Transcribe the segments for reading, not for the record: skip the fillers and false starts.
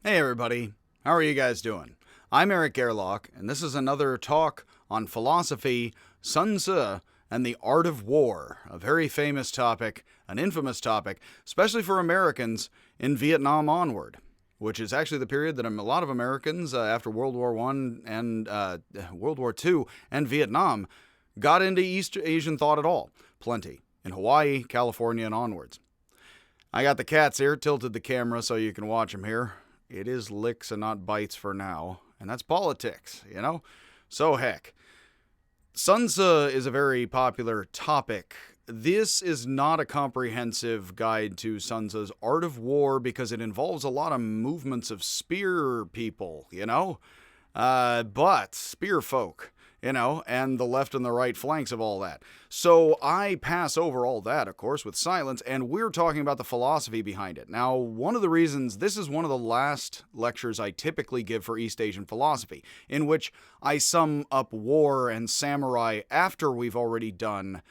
Hey everybody, how are you guys doing? I'm Eric Gerlach, and this is another talk on philosophy, Sunzi, and the art of war, a very famous topic, an infamous topic, especially for Americans in Vietnam onward, which is actually the period that a lot of Americans after World War I and World War II and Vietnam got into East Asian thought at all. Plenty. In Hawaii, California, and onwards. I got the cats here, tilted the camera so you can watch them here. It is licks and not bites for now, and that's politics, you know? So heck. Sunzi is a very popular topic. This is not a comprehensive guide to Sunzi's art of war because it involves a lot of movements of spear people, you know? But spear folk, you know, and the left and the right flanks of all that. So I pass over all that, of course, with silence, and we're talking about the philosophy behind it. Now, one of the reasons, this is one of the last lectures I typically give for East Asian philosophy, in which I sum up war and samurai after we've already done,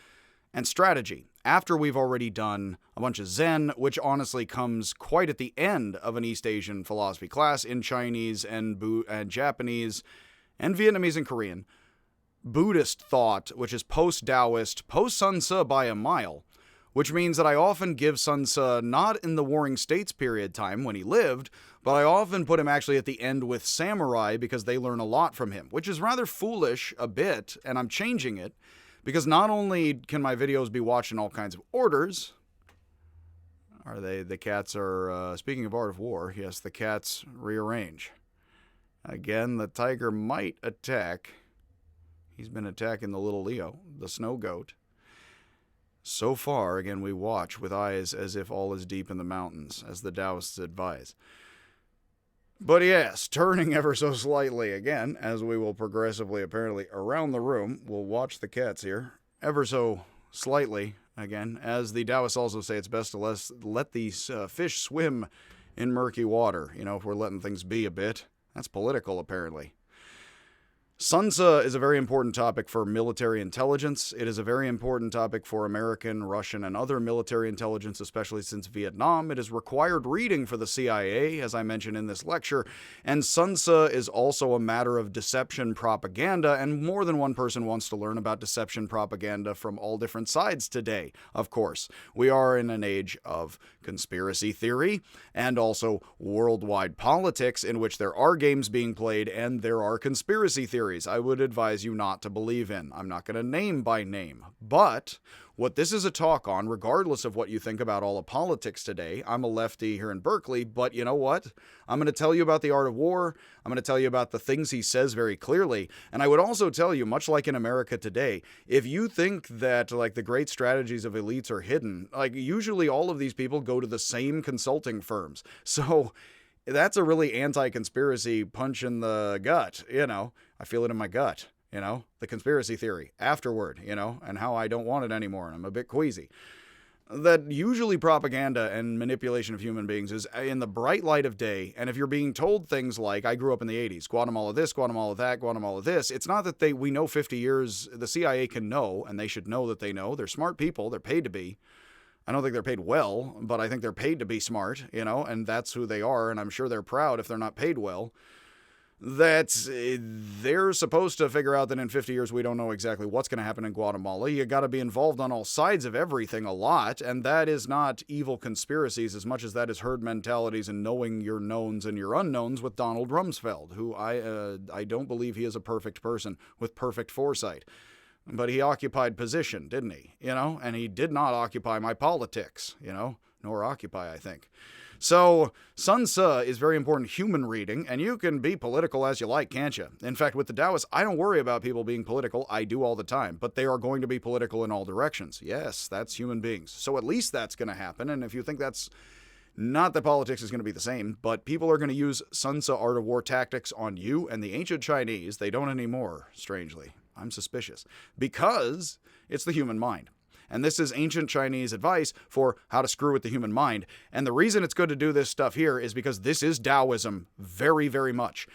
and strategy, after we've already done a bunch of Zen, which honestly comes quite at the end of an East Asian philosophy class in Chinese and Japanese and Vietnamese and Korean. Buddhist thought, which is post-Taoist, post-Sunzi by a mile, which means that I often give Sunzi not in the Warring States period time when he lived, but I often put him actually at the end with samurai because they learn a lot from him, which is rather foolish a bit, and I'm changing it, because not only can my videos be watched in all kinds of orders, the cats are, speaking of art of war, yes, the cats rearrange. Again, the tiger might attack. He's been attacking the little Leo, the snow goat. So far, again, we watch with eyes as if all is deep in the mountains, as the Taoists advise. But yes, turning ever so slightly again, as we will progressively, apparently, around the room, we'll watch the cats here, ever so slightly, again, as the Taoists also say it's best to let these fish swim in murky water, you know, if we're letting things be a bit. That's political, apparently. Sunzi is a very important topic for military intelligence. It is a very important topic for American, Russian, and other military intelligence, especially since Vietnam. It is required reading for the CIA, as I mentioned in this lecture, and Sunzi is also a matter of deception propaganda, and more than one person wants to learn about deception propaganda from all different sides today, of course. We are in an age of conspiracy theory, and also worldwide politics, in which there are games being played, and there are conspiracy theories I would advise you not to believe in. I'm not going to name by name, but what this is a talk on, regardless of what you think about all of politics today, I'm a lefty here in Berkeley, but you know what? I'm going to tell you about the art of war. I'm going to tell you about the things he says very clearly. And I would also tell you, much like in America today, if you think that like the great strategies of elites are hidden, like usually all of these people go to the same consulting firms. So that's a really anti-conspiracy punch in the gut, you know. I feel it in my gut, you know, the conspiracy theory afterward, you know, and how I don't want it anymore, and I'm a bit queasy. That usually propaganda and manipulation of human beings is in the bright light of day, and if you're being told things like, I grew up in the 80s, Guatemala this, Guatemala that, Guatemala this, it's not that we know 50 years, the CIA can know, and they should know that they know. They're smart people, they're paid to be. I don't think they're paid well, but I think they're paid to be smart, you know, and that's who they are, and I'm sure they're proud if they're not paid well. That they're supposed to figure out that in 50 years we don't know exactly what's going to happen in Guatemala. You got to be involved on all sides of everything a lot, and that is not evil conspiracies as much as that is herd mentalities and knowing your knowns and your unknowns with Donald Rumsfeld, who I don't believe he is a perfect person with perfect foresight. But he occupied position, didn't he? You know, and he did not occupy my politics, you know, nor occupy, I think. So, Sunzi is very important human reading, and you can be political as you like, can't you? In fact, with the Taoists, I don't worry about people being political. I do all the time, but they are going to be political in all directions. Yes, that's human beings. So at least that's going to happen, and if you think that's not that politics is going to be the same, but people are going to use Sunzi art of war tactics on you and the ancient Chinese. They don't anymore, strangely. I'm suspicious, because it's the human mind. And this is ancient Chinese advice for how to screw with the human mind. And the reason it's good to do this stuff here is because this is Taoism very, very much.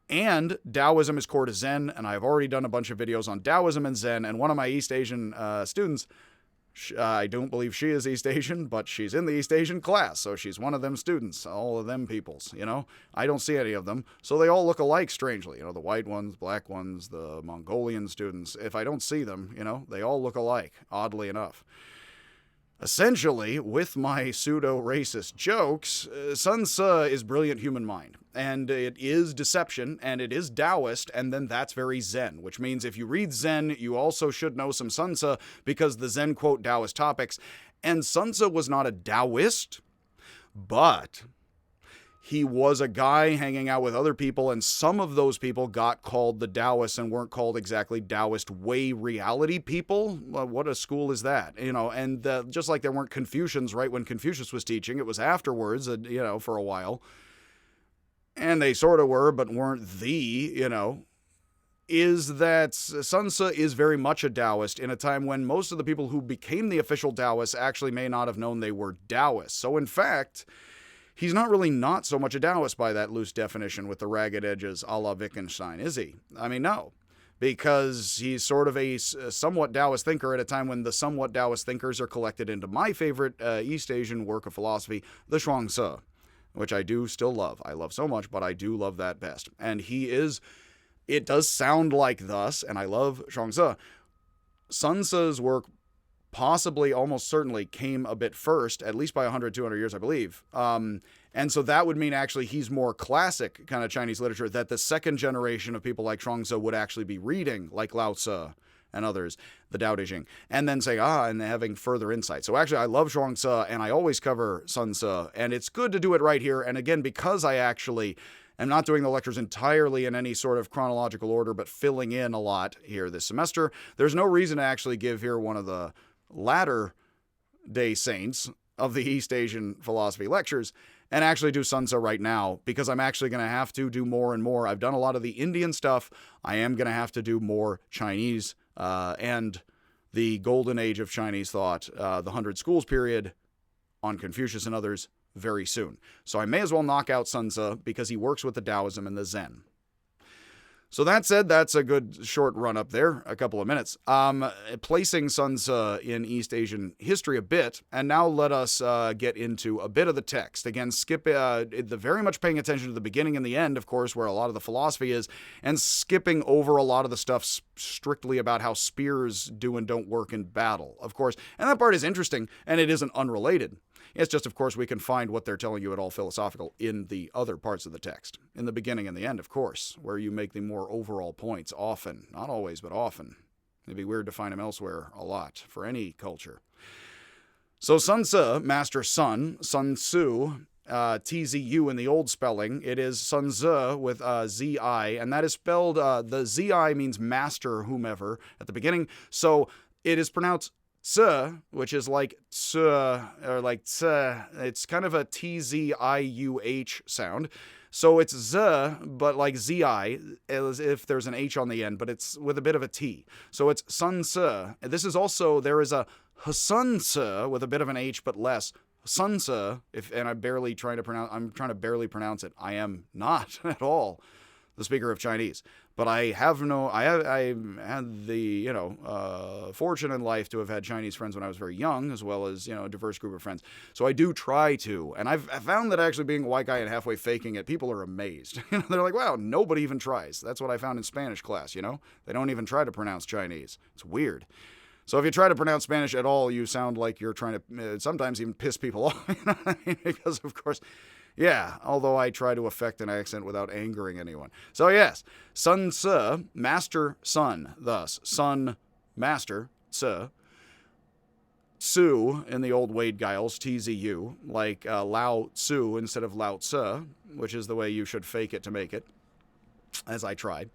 And Taoism is core to Zen, and I've already done a bunch of videos on Taoism and Zen, and one of my East Asian students I don't believe she is East Asian, but she's in the East Asian class, so she's one of them students, all of them peoples, I don't see any of them, so they all look alike, strangely. The white ones, black ones, the Mongolian students. If I don't see them, they all look alike, oddly enough. Essentially, with my pseudo-racist jokes, Sun Tzu is brilliant human mind, and it is deception, and it is Taoist, and then that's very Zen, which means if you read Zen, you also should know some Sun Tzu, because the Zen quote Taoist topics, and Sun Tzu was not a Taoist, but he was a guy hanging out with other people, and some of those people got called the Taoists and weren't called exactly Taoist way reality people. Well, what a school is that? And just like there weren't Confucians right when Confucius was teaching, it was afterwards, for a while. And they sort of were, but weren't is that Sun Tzu is very much a Taoist in a time when most of the people who became the official Taoists actually may not have known they were Taoists. So in fact, he's not really not so much a Taoist by that loose definition with the ragged edges a la Wittgenstein, is he? I mean, no. Because he's sort of a somewhat Taoist thinker at a time when the somewhat Taoist thinkers are collected into my favorite East Asian work of philosophy, the Chuang-Tzu, which I do still love. I love so much, but I do love that best. And it does sound like thus, and I love Chuang-Tzu. Sun Tzu's work possibly, almost certainly, came a bit first, at least by 100, 200 years, I believe. And so that would mean actually he's more classic kind of Chinese literature that the second generation of people like Chuang-Tzu would actually be reading, like Lao Tzu and others, the Tao Te Ching, and then saying, and having further insight. So actually, I love Chuang-Tzu, and I always cover Sun Tzu, and it's good to do it right here. And again, because I actually am not doing the lectures entirely in any sort of chronological order, but filling in a lot here this semester, there's no reason to actually give here one of the latter day saints of the East Asian philosophy lectures and actually do Sun Tzu right now, because I'm actually going to have to do more and more. I've done a lot of the Indian stuff. I am going to have to do more Chinese and the golden age of Chinese thought, the 100 Schools period on Confucius and others very soon. So I may as well knock out Sun Tzu because he works with the Taoism and the Zen. So that said, that's a good short run up there, a couple of minutes. Placing Sun Tzu in East Asian history a bit, and now let us get into a bit of the text. Again, very much paying attention to the beginning and the end, of course, where a lot of the philosophy is, and skipping over a lot of the stuff strictly about how spears do and don't work in battle, of course. And that part is interesting, and it isn't unrelated. It's just, of course, we can find what they're telling you at all philosophical in the other parts of the text. In the beginning and the end, of course, where you make the more overall points often. Not always, but often. It'd be weird to find them elsewhere a lot for any culture. So Sun Tzu, Master Sun, Sun Tzu, Tzu in the old spelling. It is Sun Tzu with Z-I, and that is spelled, the Z-I means master whomever at the beginning. So it is pronounced Tzu, which is like tsu, or like tsu. It's kind of a T-Z-I-U-H sound. So it's Z, but like Z-I, as if there's an H on the end, but it's with a bit of a T. So it's Sun Tzu. This is also, there is a Sun Tzu with a bit of an H, but less. Sun Tzu, and I'm trying to barely pronounce it. I am not at all the speaker of Chinese. But I had the, fortune in life to have had Chinese friends when I was very young, as well as, a diverse group of friends. So I do try to, and I've found that actually being a white guy and halfway faking it, people are amazed. They're like, wow, nobody even tries. That's what I found in Spanish class, They don't even try to pronounce Chinese. It's weird. So if you try to pronounce Spanish at all, you sound like you're trying to sometimes even piss people off, Because, of course... Yeah, although I try to affect an accent without angering anyone. So yes, Sun Tzu, Master Sun, thus. Sun, Master, Tzu. Tzu in the old Wade Giles, T-Z-U, like Lao Tzu instead of Lao Tzu, which is the way you should fake it to make it, as I tried.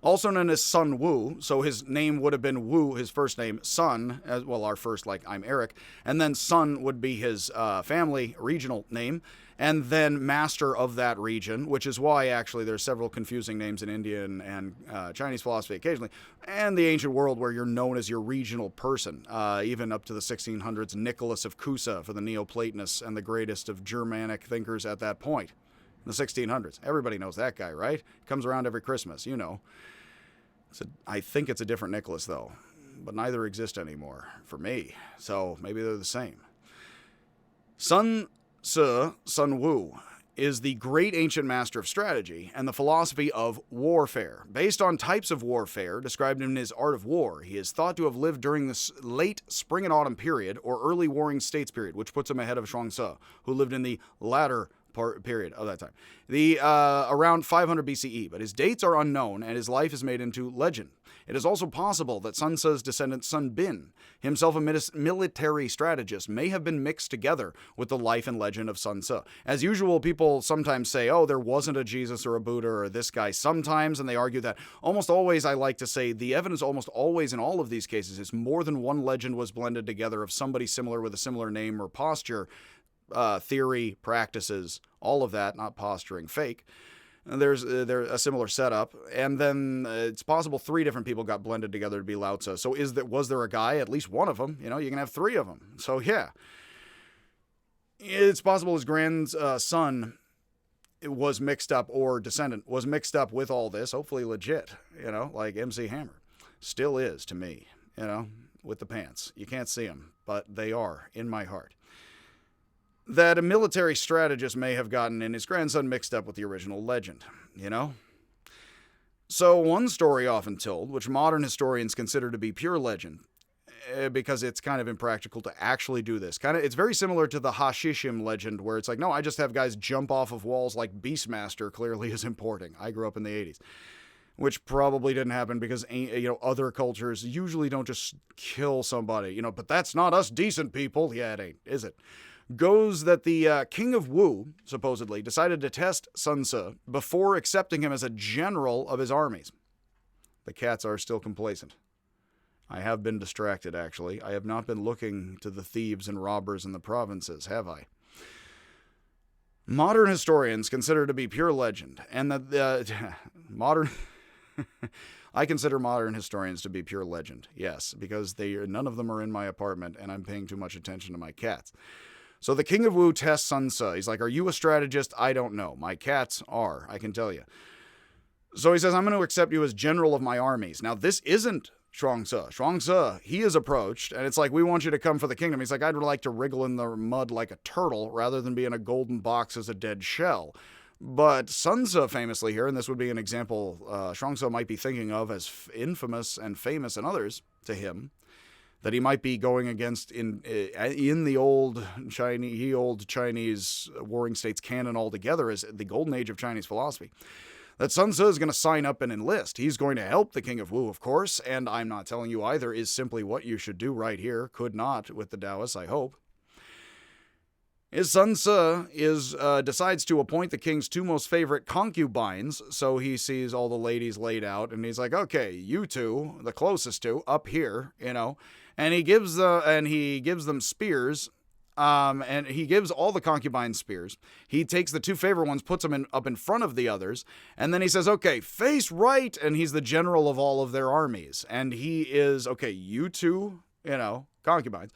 Also known as Sun Wu, so his name would have been Wu, his first name, Sun, as well, our first, like I'm Eric, and then Sun would be his family regional name, and then master of that region, which is why actually there's several confusing names in Indian and Chinese philosophy occasionally, and the ancient world where you're known as your regional person, even up to the 1600s, Nicholas of Cusa for the Neoplatonists and the greatest of Germanic thinkers at that point. In the 1600s. Everybody knows that guy, right? Comes around every Christmas, I think it's a different Nicholas, though. but neither exist anymore for me. So maybe they're the same. Sun Wu, is the great ancient master of strategy and the philosophy of warfare. Based on types of warfare described in his Art of War, he is thought to have lived during the late spring and autumn period or early warring states period, which puts him ahead of Chuang-Tzu, who lived in the latter period of that time, around 500 BCE, but his dates are unknown and his life is made into legend. It is also possible that Sun Tzu's descendant Sun Bin, himself a military strategist, may have been mixed together with the life and legend of Sun Tzu. As usual, people sometimes say, oh, there wasn't a Jesus or a Buddha or this guy sometimes, and they argue that. Almost always, I like to say, the evidence almost always in all of these cases is more than one legend was blended together of somebody similar with a similar name or posture, theory, practices, all of that, not posturing, fake. There's a similar setup, and then it's possible 3 different people got blended together to be Lao Tzu. So was there a guy, at least one of them? You can have 3 of them. So yeah, it's possible his grandson was mixed up, or descendant was mixed up with all this. Hopefully legit, like MC Hammer still is to me. With the pants, you can't see them, but they are in my heart. That a military strategist may have gotten his grandson mixed up with the original legend, So one story often told, which modern historians consider to be pure legend, because it's kind of impractical to actually do this. It's very similar to the Hashishim legend, where it's like, no, I just have guys jump off of walls like Beastmaster clearly is importing. I grew up in the 80s. Which probably didn't happen because, other cultures usually don't just kill somebody, but that's not us decent people. Yeah, it ain't, is it? Goes that the king of Wu, supposedly, decided to test Sun Tzu before accepting him as a general of his armies. The cats are still complacent. I have been distracted, actually. I have not been looking to the thieves and robbers in the provinces, have I? Modern historians consider it to be pure legend, and that I consider modern historians to be pure legend, yes, because none of them are in my apartment, and I'm paying too much attention to my cats. So the king of Wu tests Sun Tzu. He's like, are you a strategist? I don't know. My cats are, I can tell you. So he says, I'm going to accept you as general of my armies. Now, this isn't Chuang-Tzu. Chuang-Tzu, he is approached, and it's like, we want you to come for the kingdom. He's like, I'd like to wriggle in the mud like a turtle rather than be in a golden box as a dead shell. But Sun Tzu famously here, and this would be an example Chuang-Tzu might be thinking of as infamous and famous and others to him, that he might be going against in the old Chinese warring states canon altogether as the golden age of Chinese philosophy. That Sun Tzu is going to sign up and enlist. He's going to help the king of Wu, of course, and I'm not telling you either is simply what you should do right here. Could not with the Taoists, I hope. Sun Tzu decides to appoint the king's 2 most favorite concubines, so he sees all the ladies laid out, and he's like, okay, you 2, the closest 2, up here, and he gives them spears, and he gives all the concubines spears. He takes the 2 favorite ones, puts them up in front of the others, and then he says, okay, face right, and he's the general of all of their armies, and he is, okay, you 2, concubines,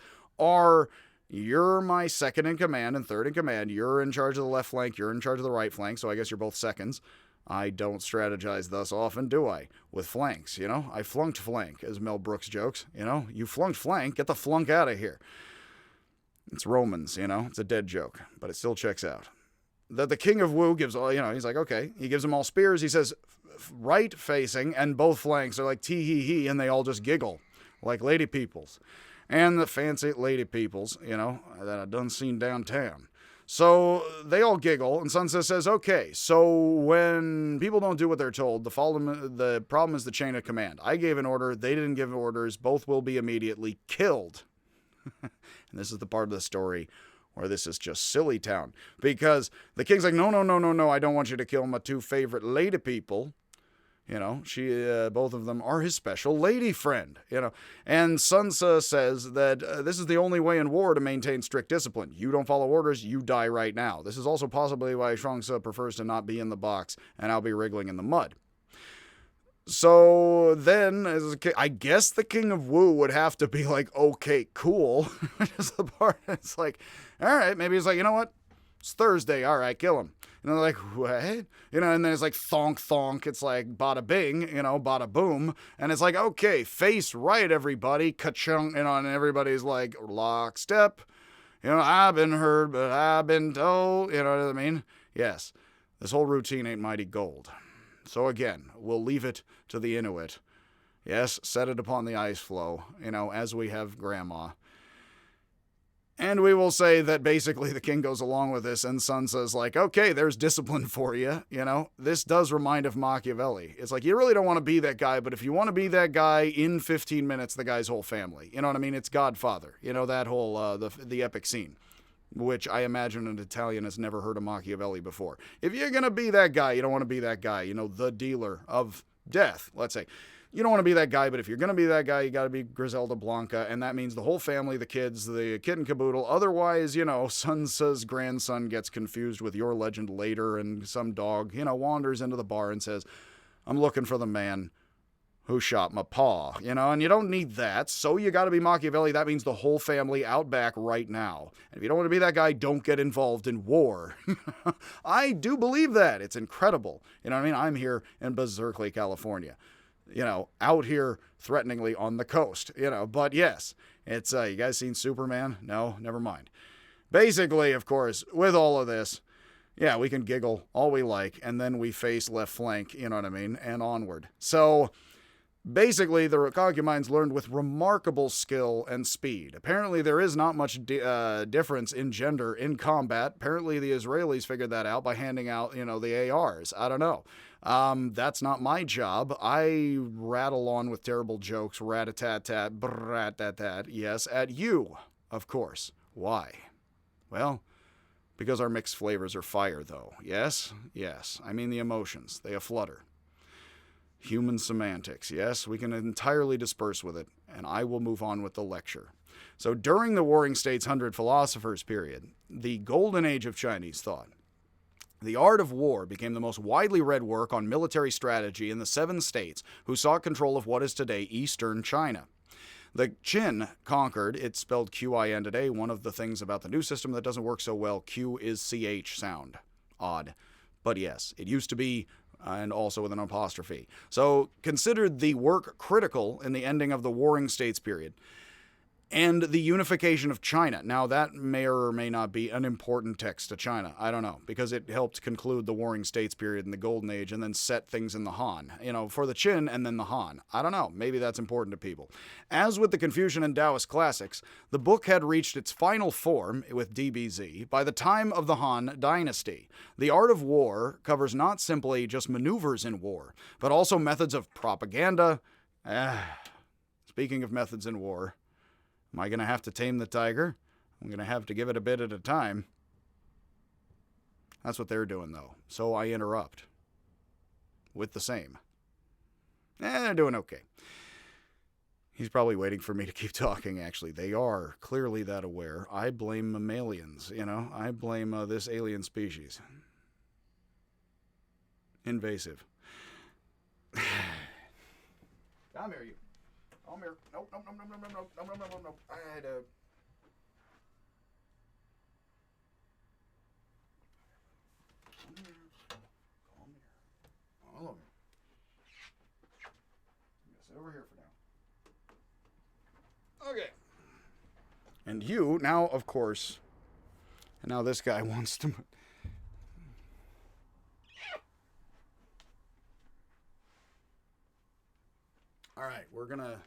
you're my second in command and third in command. You're in charge of the left flank. You're in charge of the right flank. So I guess you're both seconds. I don't strategize thus often, do I? With flanks, I flunked flank, as Mel Brooks jokes. You flunked flank. Get the flunk out of here. It's Romans, it's a dead joke, but it still checks out. That the king of Wu gives all, he's like, okay. He gives them all spears. He says, right facing, and both flanks are like tee-hee-hee, and they all just giggle like lady peoples. And the fancy lady peoples, that I done seen downtown. So they all giggle, and Sun Tzu says, okay, so when people don't do what they're told, the problem is the chain of command. I gave an order, they didn't give orders, both will be immediately killed. And this is the part of the story where this is just silly town. Because the king's like, no, I don't want you to kill my 2 favorite lady people. Both of them are his special lady friend, And Sun Tzu says that this is the only way in war to maintain strict discipline. You don't follow orders, you die right now. This is also possibly why Chuang-Tzu prefers to not be in the box, and I'll be wriggling in the mud. So then, I guess the king of Wu would have to be like, okay, cool. Which is the part that's like, all right, maybe he's like, you know what? It's Thursday, all right, kill him. they're like, what? And then it's like thonk, thonk. It's like bada bing, bada boom. And it's like, okay, face right, everybody. Ka-chung, and everybody's like, lockstep. I've been heard, but I've been told. You know what I mean? Yes, this whole routine ain't mighty gold. So again, we'll leave it to the Inuit. Yes, set it upon the ice floe, as we have grandma. And we will say that basically the king goes along with this, and Sunzi's like, okay, there's discipline for you, This does remind of Machiavelli. It's like, you really don't want to be that guy, but if you want to be that guy, in 15 minutes, the guy's whole family. You know what I mean? It's Godfather. That whole, the epic scene, which I imagine an Italian has never heard of Machiavelli before. If you're going to be that guy, you don't want to be that guy, the dealer of death, let's say. You don't want to be that guy, but if you're going to be that guy, you got to be Griselda Blanca, and that means the whole family, the kids, the kid and caboodle. Otherwise, Sansa's grandson gets confused with your legend later, and some dog, wanders into the bar and says, I'm looking for the man who shot my paw, and you don't need that, so you got to be Machiavelli. That means the whole family out back right now. And if you don't want to be that guy, don't get involved in war. I do believe that. It's incredible. You know what I mean? I'm here in Berkeley, California. Out here threateningly on the coast, but yes, it's, you guys seen Superman? No, never mind. Basically, of course, with all of this, yeah, we can giggle all we like, and then we face left flank, you know what I mean, and onward. So, basically, the concubines learned with remarkable skill and speed. Apparently, there is not much difference in gender in combat. Apparently, the Israelis figured that out by handing out, the ARs. I don't know. That's not my job. I rattle on with terrible jokes, rat-a-tat-tat, brat-tat-tat, yes, at you, of course. Why? Well, because our mixed flavors are fire, though. Yes? Yes. I mean the emotions. They aflutter. Human semantics. Yes, we can entirely disperse with it, and I will move on with the lecture. So during the Warring States 100 Philosophers period, the golden age of Chinese thought, The Art of War became the most widely read work on military strategy in the 7 states who sought control of what is today eastern China. The Qin conquered, it's spelled Q-I-N today. One of the things about the new system that doesn't work so well, Q is CH sound. Odd. But yes, it used to be, and also with an apostrophe. So considered the work critical in the ending of the Warring States period. And the unification of China. Now, that may or may not be an important text to China. I don't know, because it helped conclude the Warring States period in the Golden Age and then set things in the Han. For the Qin and then the Han. I don't know. Maybe that's important to people. As with the Confucian and Taoist classics, the book had reached its final form, with DBZ, by the time of the Han Dynasty. The Art of War covers not simply just maneuvers in war, but also methods of propaganda. Speaking of methods in war, am I going to have to tame the tiger? I'm going to have to give it a bit at a time. That's what they're doing, though. So I interrupt with the same. They're doing okay. He's probably waiting for me to keep talking, actually. They are clearly that aware. I blame mammalians, I blame this alien species. Invasive. Come here, you. Come here. Nope. I had to. Come here. All over. I'm gonna sit over here for now. Okay. And you, now, of course, and now this guy wants to. All right, we're gonna.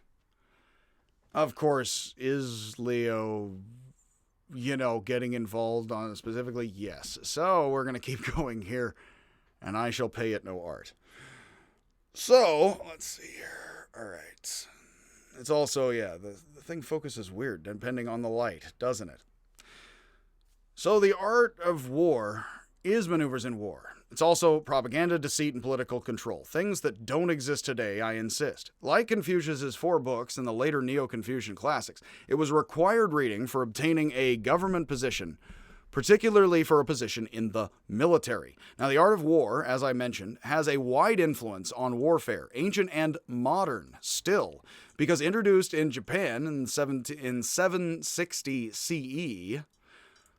Of course, is Leo, getting involved on it specifically? Yes. So we're going to keep going here, and I shall pay it no art. So, let's see here. All right. It's also, the thing focuses weird, depending on the light, doesn't it? So the art of war is maneuvers in war. It's also propaganda, deceit, and political control. Things that don't exist today, I insist. Like Confucius's 4 books and the later Neo-Confucian classics, it was required reading for obtaining a government position, particularly for a position in the military. Now, the art of war, as I mentioned, has a wide influence on warfare, ancient and modern still, because introduced in Japan in 760 CE,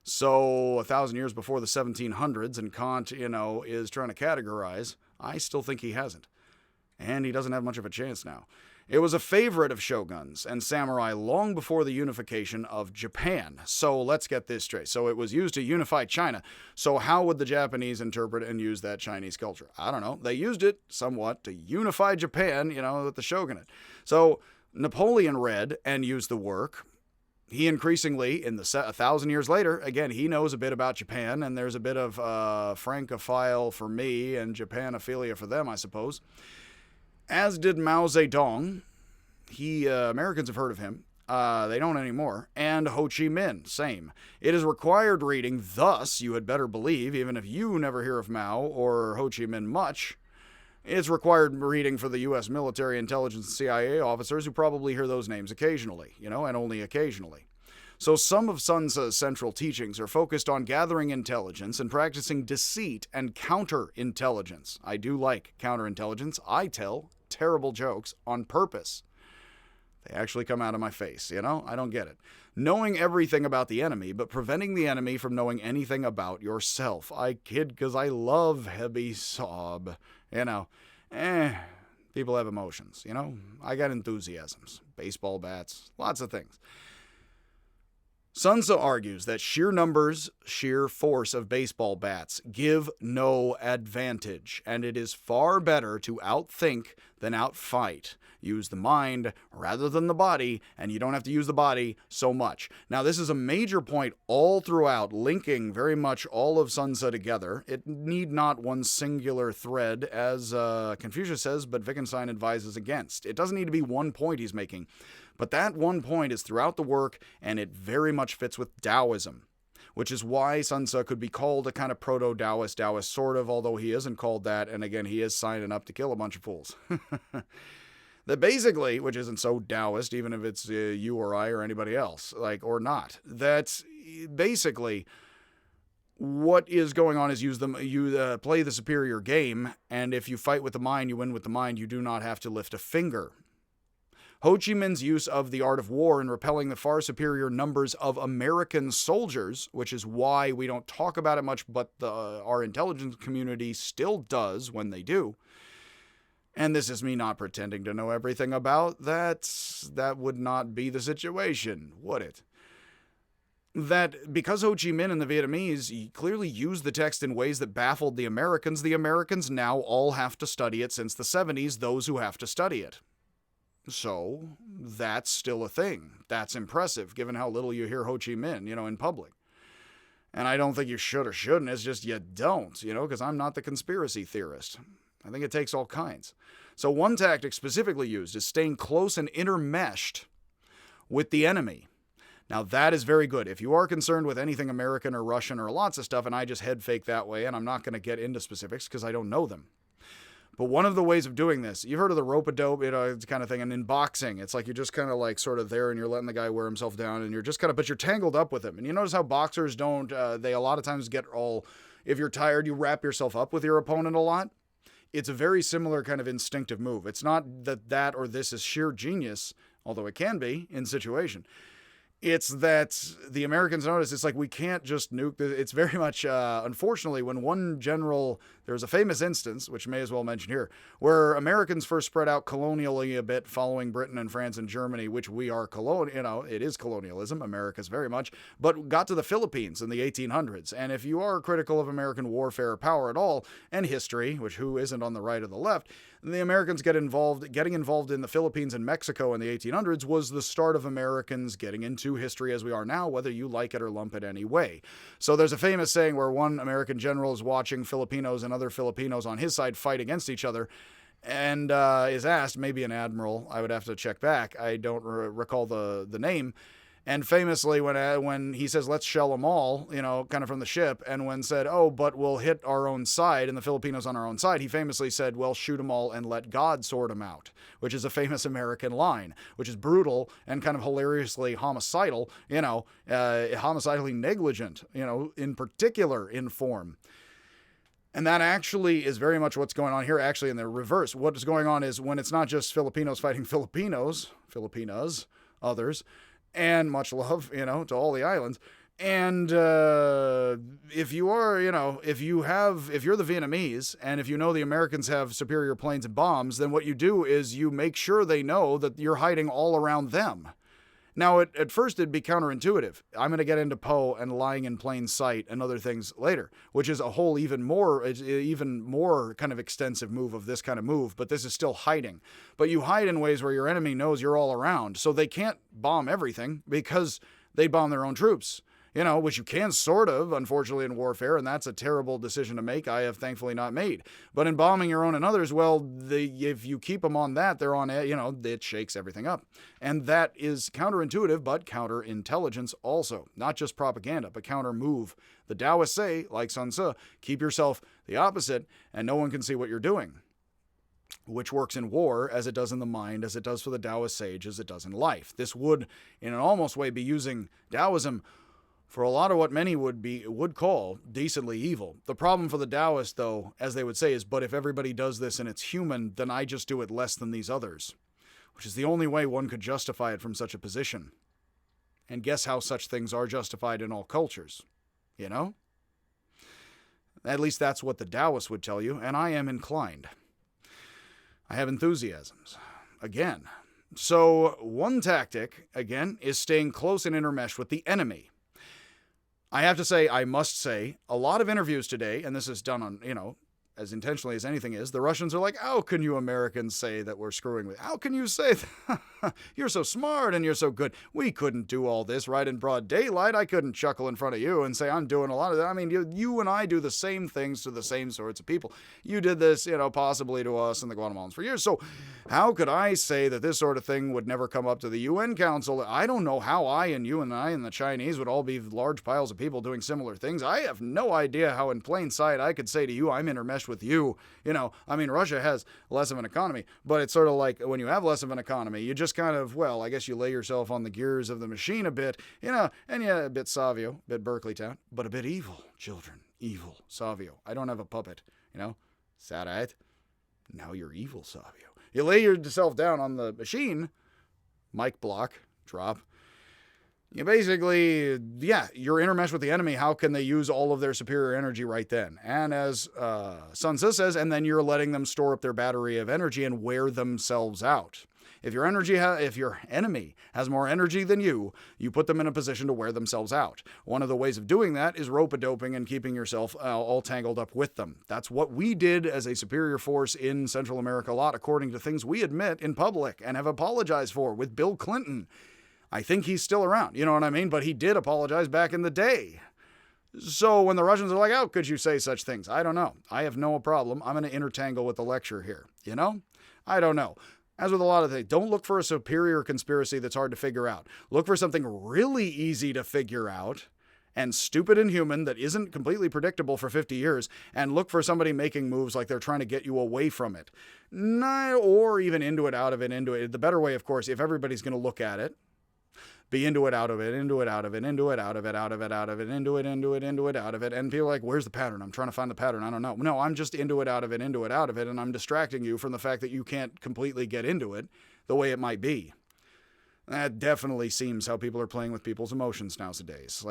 So 1,000 years before the 1700s, and Kant, is trying to categorize, I still think he hasn't. And he doesn't have much of a chance now. It was a favorite of shoguns and samurai long before the unification of Japan. So let's get this straight. So it was used to unify China. So how would the Japanese interpret and use that Chinese culture? I don't know. They used it somewhat to unify Japan, with the shogunate. So Napoleon read and used the work. He increasingly, 1,000 years later, again, he knows a bit about Japan, and there's a bit of Francophile for me and Japanophilia for them, I suppose. As did Mao Zedong. Americans have heard of him. They don't anymore. And Ho Chi Minh, same. It is required reading, thus, you had better believe, even if you never hear of Mao or Ho Chi Minh much, it's required reading for the U.S. military intelligence and CIA officers who probably hear those names occasionally, and only occasionally. So some of Sun Tzu's central teachings are focused on gathering intelligence and practicing deceit and counterintelligence. I do like counterintelligence. I tell terrible jokes on purpose. They actually come out of my face, I don't get it. Knowing everything about the enemy, but preventing the enemy from knowing anything about yourself. I kid because I love heavy sob. People have emotions, I got enthusiasms, baseball bats, lots of things. Sun Tzu argues that sheer numbers, sheer force of baseball bats give no advantage, and it is far better to outthink than outfight. Use the mind rather than the body, and you don't have to use the body so much. Now, this is a major point all throughout, linking very much all of Sun Tzu together. It need not one singular thread, as Confucius says, but Wittgenstein advises against. It doesn't need to be one point he's making. But that one point is throughout the work, and it very much fits with Taoism, which is why Sun Tzu could be called a kind of proto-Taoist, sort of, although he isn't called that, and again, he is signing up to kill a bunch of fools. That basically, which isn't so Taoist, even if it's you or I or anybody else, or not, that's basically what is going on is you play the superior game, and if you fight with the mind, you win with the mind, you do not have to lift a finger. Ho Chi Minh's use of the art of war in repelling the far superior numbers of American soldiers, which is why we don't talk about it much, but our intelligence community still does when they do. And this is me not pretending to know everything about that. That would not be the situation, would it? That because Ho Chi Minh and the Vietnamese clearly used the text in ways that baffled the Americans now all have to study it since the 70s, those who have to study it. So, that's still a thing. That's impressive, given how little you hear Ho Chi Minh, in public. And I don't think you should or shouldn't, it's just you don't, because I'm not the conspiracy theorist. I think it takes all kinds. So one tactic specifically used is staying close and intermeshed with the enemy. Now that is very good. If you are concerned with anything American or Russian or lots of stuff, and I just head fake that way, and I'm not going to get into specifics because I don't know them. But one of the ways of doing this, you've heard of the rope-a-dope, kind of thing, and in boxing, it's like you're just kind of sort of there and you're letting the guy wear himself down and you're just but you're tangled up with him. And you notice how boxers don't, they a lot of times get if you're tired, you wrap yourself up with your opponent a lot. It's a very similar kind of instinctive move. It's not that or this is sheer genius, although it can be in situation. It's that the Americans notice it's we can't just nuke. It's very much, unfortunately, when one general, there's a famous instance, which may as well mention here, where Americans first spread out colonially a bit following Britain and France and Germany, which we are it is colonialism, America's very much, but got to the Philippines in the 1800s. And if you are critical of American warfare power at all, and history, which who isn't on the right or the left, the Americans getting involved in the Philippines and Mexico in the 1800s was the start of Americans getting into history as we are now, whether you like it or lump it any way. So there's a famous saying where one American general is watching Filipinos and other Filipinos on his side fight against each other and is asked, maybe an admiral, I would have to check back, I don't recall the name, and famously when he says, let's shell them all, kind of from the ship, and when said, oh, but we'll hit our own side and the Filipinos on our own side, he famously said, well, shoot them all and let God sort them out, which is a famous American line, which is brutal and kind of hilariously homicidal, homicidally negligent, in particular in form. And that actually is very much what's going on here, actually in the reverse. What is going on is when it's not just Filipinos fighting Filipinos, Filipinas, others, and much love, to all the islands, And if you are, if you're the Vietnamese, and if you know the Americans have superior planes and bombs, then what you do is you make sure they know that you're hiding all around them. Now, at first, it'd be counterintuitive. I'm going to get into Poe and lying in plain sight and other things later, which is a whole even more kind of extensive move of this kind of move, but this is still hiding. But you hide in ways where your enemy knows you're all around, so they can't bomb everything because they bomb their own troops. Which you can sort of, unfortunately, in warfare, and that's a terrible decision to make. I have thankfully not made. But in bombing your own and others, well, if you keep them on that, they're on, it shakes everything up. And that is counterintuitive, but counterintelligence also. Not just propaganda, but counter-move. The Taoists say, like Sunzi, keep yourself the opposite, and no one can see what you're doing. Which works in war as it does in the mind, as it does for the Taoist sage, as it does in life. This would, in an almost way, be using Taoism for a lot of what many would call decently evil. The problem for the Taoists, though, as they would say, is, but if everybody does this and it's human, then I just do it less than these others, which is the only way one could justify it from such a position. And guess how such things are justified in all cultures, At least that's what the Taoists would tell you, and I am inclined. I have enthusiasms. Again. So one tactic, again, is staying close and intermeshed with the enemy. I must say, a lot of interviews today, and this is done on, as intentionally as anything is, the Russians are like, how can you Americans say that we're screwing with? How can you say that? You're so smart and you're so good. We couldn't do all this right in broad daylight. I couldn't chuckle in front of you and say I'm doing a lot of that. I mean, you and I do the same things to the same sorts of people. You did this, possibly to us and the Guatemalans for years. So how could I say that this sort of thing would never come up to the UN Council? I don't know how you and I and the Chinese would all be large piles of people doing similar things. I have no idea how in plain sight I could say to you, I'm intermeshed with you. Russia has less of an economy, but it's sort of like when you have less of an economy, you just kind of, I guess you lay yourself on the gears of the machine a bit, and yeah, a bit Savio, a bit Berkeley Town, but a bit evil, children, evil, Savio. I don't have a puppet, Sarat. Now you're evil, Savio. You lay yourself down on the machine, mic block, drop. You basically, you're intermeshed with the enemy. How can they use all of their superior energy right then? And as Sunzi says, and then you're letting them store up their battery of energy and wear themselves out. If your enemy has more energy than you put them in a position to wear themselves out. One of the ways of doing that is rope-a-doping and keeping yourself all tangled up with them. That's what we did as a superior force in Central America a lot, according to things we admit in public and have apologized for with Bill Clinton. I think he's still around, you know what I mean? But he did apologize back in the day. So when the Russians are like, how could you say such things? I don't know. I have no problem. I'm going to intertangle with the lecture here, I don't know. As with a lot of things, don't look for a superior conspiracy that's hard to figure out. Look for something really easy to figure out and stupid and human that isn't completely predictable for 50 years, and look for somebody making moves like they're trying to get you away from it. Or even into it, out of it, into it. The better way, of course, if everybody's going to look at it, be into it, out of it, into it, out of it, into it, out of it, out of it, out of it, into it, out of it. And people are like, where's the pattern? I'm trying to find the pattern. I don't know. No, I'm just into it, out of it, out of it. And I'm distracting you from the fact that you can't completely get into it the way it might be. That definitely seems how people are playing with people's emotions nowadays.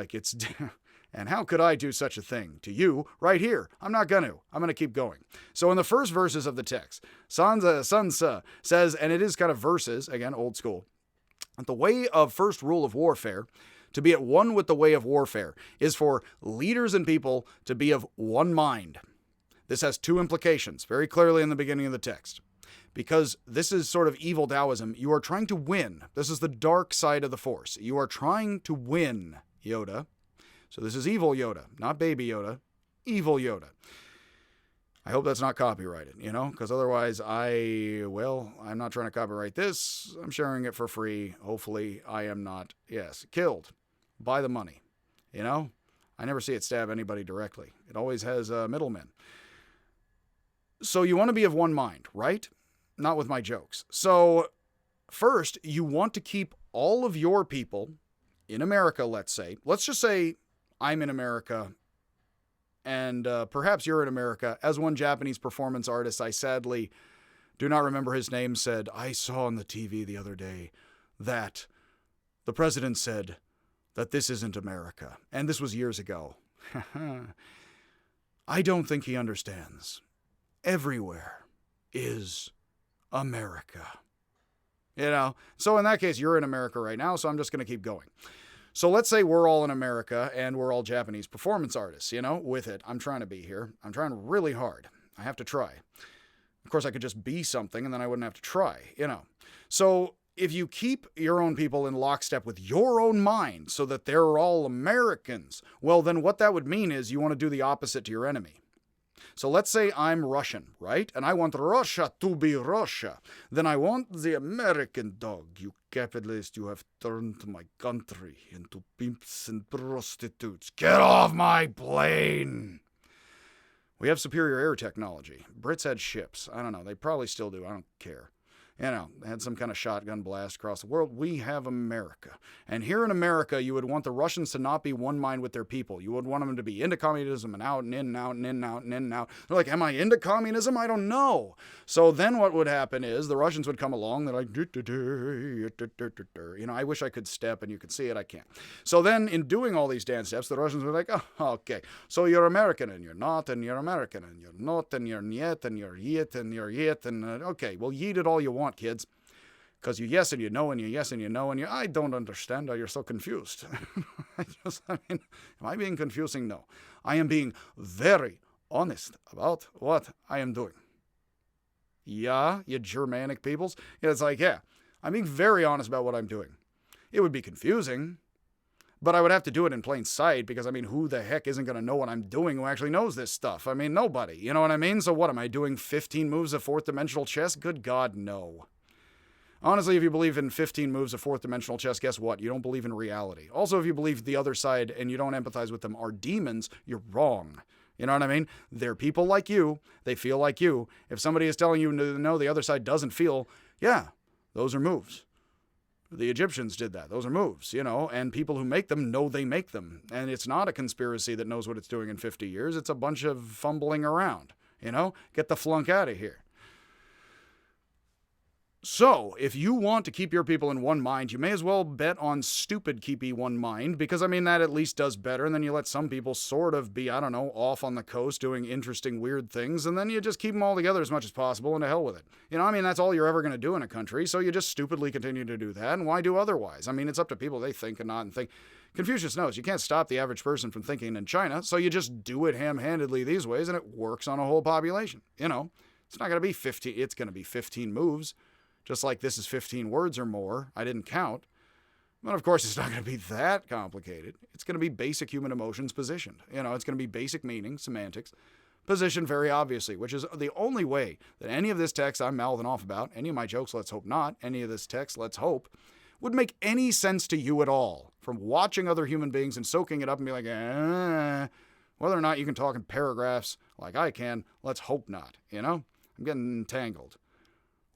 And how could I do such a thing to you right here? I'm not going to. I'm going to keep going. So in the first verses of the text, Sunzi says, and it is kind of verses, again, old school, the way of first rule of warfare, to be at one with the way of warfare, is for leaders and people to be of one mind. This has two implications, very clearly in the beginning of the text. Because this is sort of evil Taoism, you are trying to win. This is the dark side of the Force. You are trying to win, Yoda. So this is evil Yoda, not baby Yoda, evil Yoda. I hope that's not copyrighted, because otherwise I'm not trying to copyright this. I'm sharing it for free. Hopefully I am not, killed by the money, I never see it stab anybody directly. It always has middlemen. So you want to be of one mind, right? Not with my jokes. So first, you want to keep all of your people in America, let's just say I'm in America, and perhaps you're in America. As one Japanese performance artist, I sadly do not remember his name, said, I saw on the TV the other day that the president said that this isn't America. And this was years ago. I don't think he understands. Everywhere is America. So in that case, you're in America right now, so I'm just going to keep going. So let's say we're all in America and we're all Japanese performance artists, with it. I'm trying to be here. I'm trying really hard. I have to try. Of course, I could just be something and then I wouldn't have to try, So if you keep your own people in lockstep with your own mind so that they're all Americans, well, then what that would mean is you want to do the opposite to your enemy. So let's say I'm Russian, right? And I want Russia to be Russia. Then I want the American dog. You capitalist, you have turned my country into pimps and prostitutes. Get off my plane! We have superior air technology. Brits had ships. I don't know. They probably still do. I don't care. They had some kind of shotgun blast across the world. We have America. And here in America, you would want the Russians to not be one mind with their people. You would want them to be into communism and out and in and out and in and out and in and out. They're like, am I into communism? I don't know. So then what would happen is the Russians would come along. They're like, I wish I could step and you could see it. I can't. So then in doing all these dance steps, the Russians were like, oh, okay. So you're American and you're not, and you're American and you're not, and you're yet, and you're yet, and you're yet, and okay, well, yeet it all you want, kids, because you yes and you no and you yes and you no and you I don't understand. You're so confused. Am I being confusing? No, I am being very honest about what I am doing. Yeah, you Germanic peoples. It's like, yeah, I'm being very honest about what I'm doing. It would be confusing, but I would have to do it in plain sight because, who the heck isn't going to know what I'm doing who actually knows this stuff? Nobody. You know what I mean? So what, am I doing 15 moves of fourth dimensional chess? Good God, no. Honestly, if you believe in 15 moves of fourth dimensional chess, guess what? You don't believe in reality. Also, if you believe the other side and you don't empathize with them are demons, you're wrong. You know what I mean? They're people like you. They feel like you. If somebody is telling you no, the other side doesn't feel, yeah, those are moves. The Egyptians did that. Those are moves, and people who make them know they make them. And it's not a conspiracy that knows what it's doing in 50 years. It's a bunch of fumbling around, Get the flunk out of here. So, if you want to keep your people in one mind, you may as well bet on stupid keepy one mind, because, that at least does better, and then you let some people sort of be, off on the coast doing interesting, weird things, and then you just keep them all together as much as possible, and to hell with it. That's all you're ever going to do in a country, so you just stupidly continue to do that, and why do otherwise? It's up to people. They think and not and think. Confucius knows you can't stop the average person from thinking in China, so you just do it ham-handedly these ways, and it works on a whole population. It's not going to be 15, it's going to be 15 moves. Just like this is 15 words or more. I didn't count. But of course, it's not going to be that complicated. It's going to be basic human emotions positioned. It's going to be basic meaning, semantics, positioned very obviously, which is the only way that any of this text I'm mouthing off about, any of my jokes, let's hope not, any of this text, let's hope, would make any sense to you at all from watching other human beings and soaking it up and be like, whether or not you can talk in paragraphs like I can, let's hope not, I'm getting entangled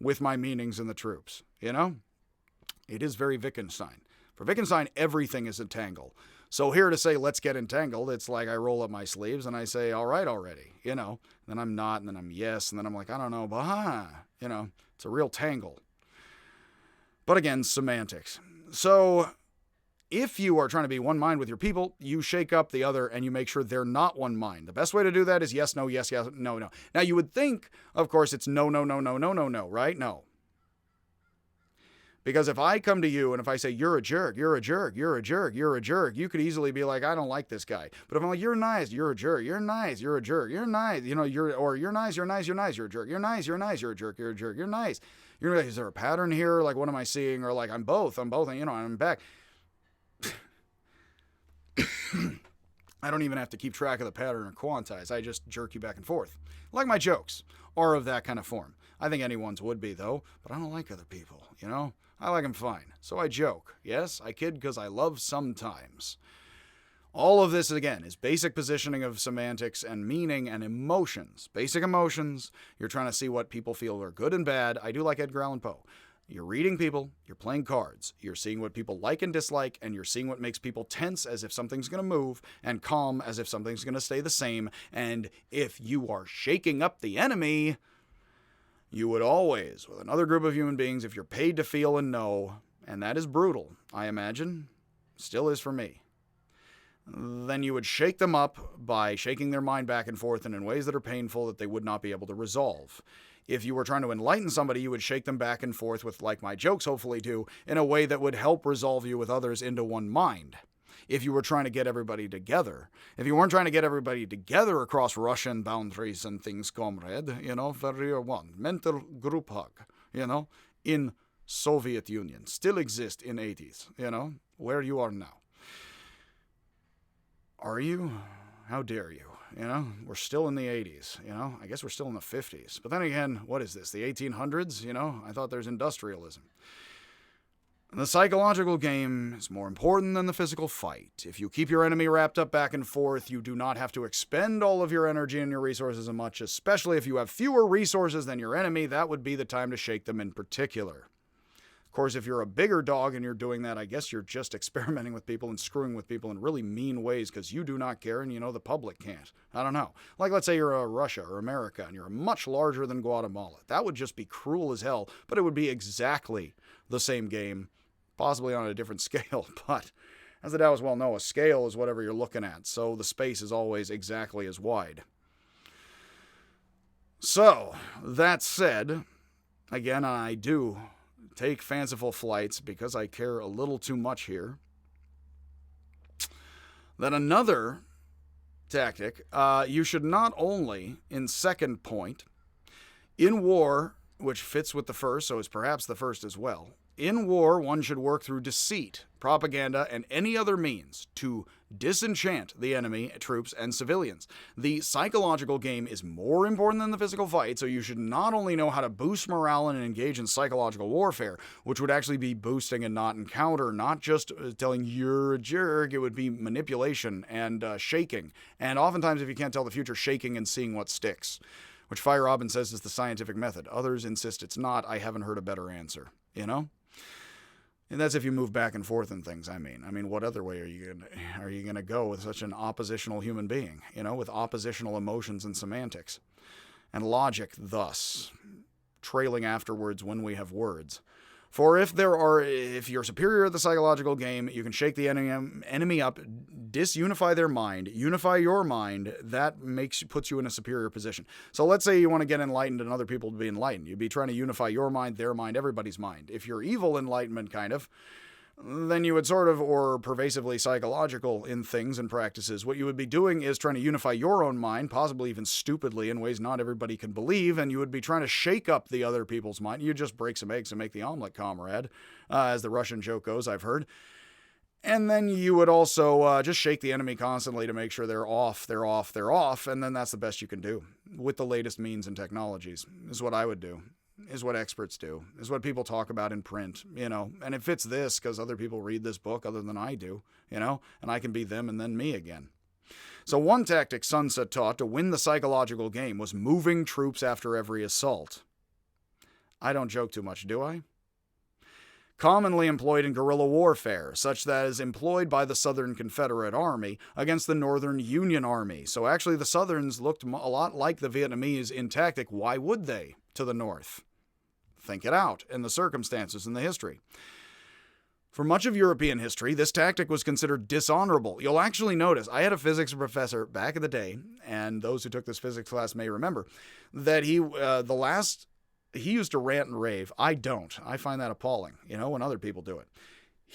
with my meanings in the troops, It is very Wittgenstein. For Wittgenstein, everything is a tangle. So here to say, let's get entangled, it's like I roll up my sleeves and I say, all right already, Then I'm not, and then I'm yes, and then I'm like, I don't know, but it's a real tangle. But again, semantics. So if you are trying to be one mind with your people, you shake up the other and you make sure they're not one mind. The best way to do that is yes, no, yes, yes, no, no. Now, you would think, of course, it's no, no, no, no, no, no, no, right? No. Because if I come to you and if I say, you're a jerk, you're a jerk, you're a jerk, you're a jerk, you could easily be like, I don't like this guy. But if I'm like, you're nice, you're a jerk, you're nice, you're a jerk, you're nice, you're nice, you're nice, you're nice, you're a jerk, you're nice, you're nice, you're a jerk, you're a jerk, you're nice. You're like, is there a pattern here? Like, what am I seeing? Or like, I'm both, and I'm back. I don't even have to keep track of the pattern or quantize. I just jerk you back and forth. Like my jokes are of that kind of form. I think anyone's would be, though, but I don't like other people, I like them fine. So I joke. Yes, I kid because I love sometimes. All of this, again, is basic positioning of semantics and meaning and emotions. Basic emotions. You're trying to see what people feel are good and bad. I do like Edgar Allan Poe. You're reading people, you're playing cards, you're seeing what people like and dislike, and you're seeing what makes people tense as if something's going to move, and calm as if something's going to stay the same. And if you are shaking up the enemy, you would always, with another group of human beings, if you're paid to feel and know, and that is brutal, I imagine. Still is for me. Then you would shake them up by shaking their mind back and forth and in ways that are painful that they would not be able to resolve. If you were trying to enlighten somebody, you would shake them back and forth with, like my jokes hopefully do, in a way that would help resolve you with others into one mind. If you were trying to get everybody together. If you weren't trying to get everybody together across Russian boundaries and things, comrade, very one. Mental group hug, in Soviet Union. Still exist in 80s, where you are now. Are you? How dare you? We're still in the 80s, I guess we're still in the 50s. But then again, what is this, the 1800s? I thought there's industrialism. The psychological game is more important than the physical fight. If you keep your enemy wrapped up back and forth, you do not have to expend all of your energy and your resources as much, especially if you have fewer resources than your enemy. That would be the time to shake them in particular. Of course, if you're a bigger dog and you're doing that, I guess you're just experimenting with people and screwing with people in really mean ways because you do not care and the public can't. I don't know. Like, let's say you're Russia or America and you're much larger than Guatemala. That would just be cruel as hell, but it would be exactly the same game, possibly on a different scale. But as the Taoists well know, a scale is whatever you're looking at, so the space is always exactly as wide. So, that said, again, I do take fanciful flights because I care a little too much here. Then another tactic, you should not only, in second point, in war, which fits with the first, so is perhaps the first as well, in war, one should work through deceit, propaganda, and any other means to disenchant the enemy, troops, and civilians. The psychological game is more important than the physical fight, so you should not only know how to boost morale and engage in psychological warfare, which would actually be boosting and not encounter, not just telling you're a jerk, it would be manipulation and shaking. And oftentimes, if you can't tell the future, shaking and seeing what sticks, which Fire Robin says is the scientific method. Others insist it's not. I haven't heard a better answer, And that's if you move back and forth and things, I mean, what other way are you gonna go with such an oppositional human being, with oppositional emotions and semantics? And logic, thus, trailing afterwards when we have words. For if you're superior at the psychological game, you can shake the enemy up, disunify their mind, unify your mind. That puts you in a superior position. So let's say you want to get enlightened and other people to be enlightened. You'd be trying to unify your mind, their mind, everybody's mind. If you're evil enlightenment, kind of, then you would or pervasively psychological in things and practices, what you would be doing is trying to unify your own mind, possibly even stupidly in ways not everybody can believe, and you would be trying to shake up the other people's mind. You just break some eggs and make the omelet, comrade, as the Russian joke goes, I've heard. And then you would also just shake the enemy constantly to make sure they're off, and then that's the best you can do with the latest means and technologies, is what I would do. Is what experts do, is what people talk about in print, and it fits this because other people read this book other than I do, and I can be them and then me again. So one tactic Sunzi taught to win the psychological game was moving troops after every assault. I don't joke too much, do I? Commonly employed in guerrilla warfare, such that is employed by the Southern Confederate Army against the Northern Union Army. So actually the Southerns looked a lot like the Vietnamese in tactic. Why would they to the North? Think it out in the circumstances and the history. For much of European history, this tactic was considered dishonorable. You'll actually notice, I had a physics professor back in the day, and those who took this physics class may remember, that he used to rant and rave. I don't. I find that appalling, when other people do it.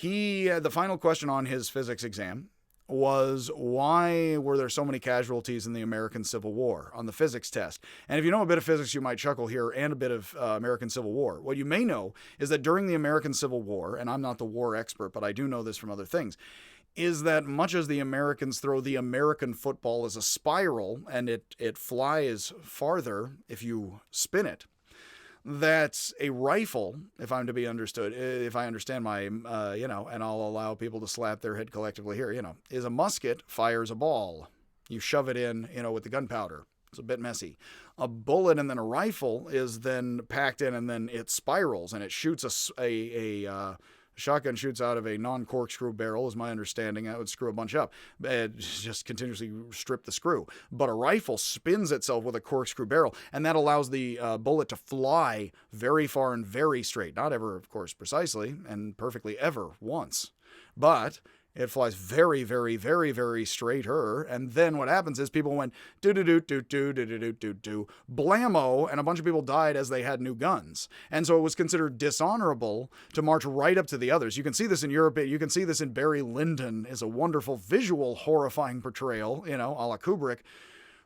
The final question on his physics exam was, why were there so many casualties in the American Civil War on the physics test? And if you know a bit of physics, you might chuckle here, and a bit of American Civil War. What you may know is that during the American Civil War, and I'm not the war expert, but I do know this from other things, is that much as the Americans throw the American football as a spiral, and it flies farther if you spin it, that a rifle, if I'm to be understood, if I understand my, and I'll allow people to slap their head collectively here, is a musket fires a ball. You shove it in, with the gunpowder. It's a bit messy. A bullet and then a rifle is then packed in, and then it spirals, and it shoots a shotgun shoots out of a non-corkscrew barrel, is my understanding. That would screw a bunch up. Just continuously strip the screw. But a rifle spins itself with a corkscrew barrel, and that allows the bullet to fly very far and very straight. Not ever, of course, precisely and perfectly ever once. But It flies very, very, very, very straighter. And then what happens is people went do-do-do-do-do-do-do-do-do, blammo, and a bunch of people died as they had new guns. And so it was considered dishonorable to march right up to the others. You can see this in Europe. You can see this in Barry Lyndon is a wonderful visual horrifying portrayal, a la Kubrick.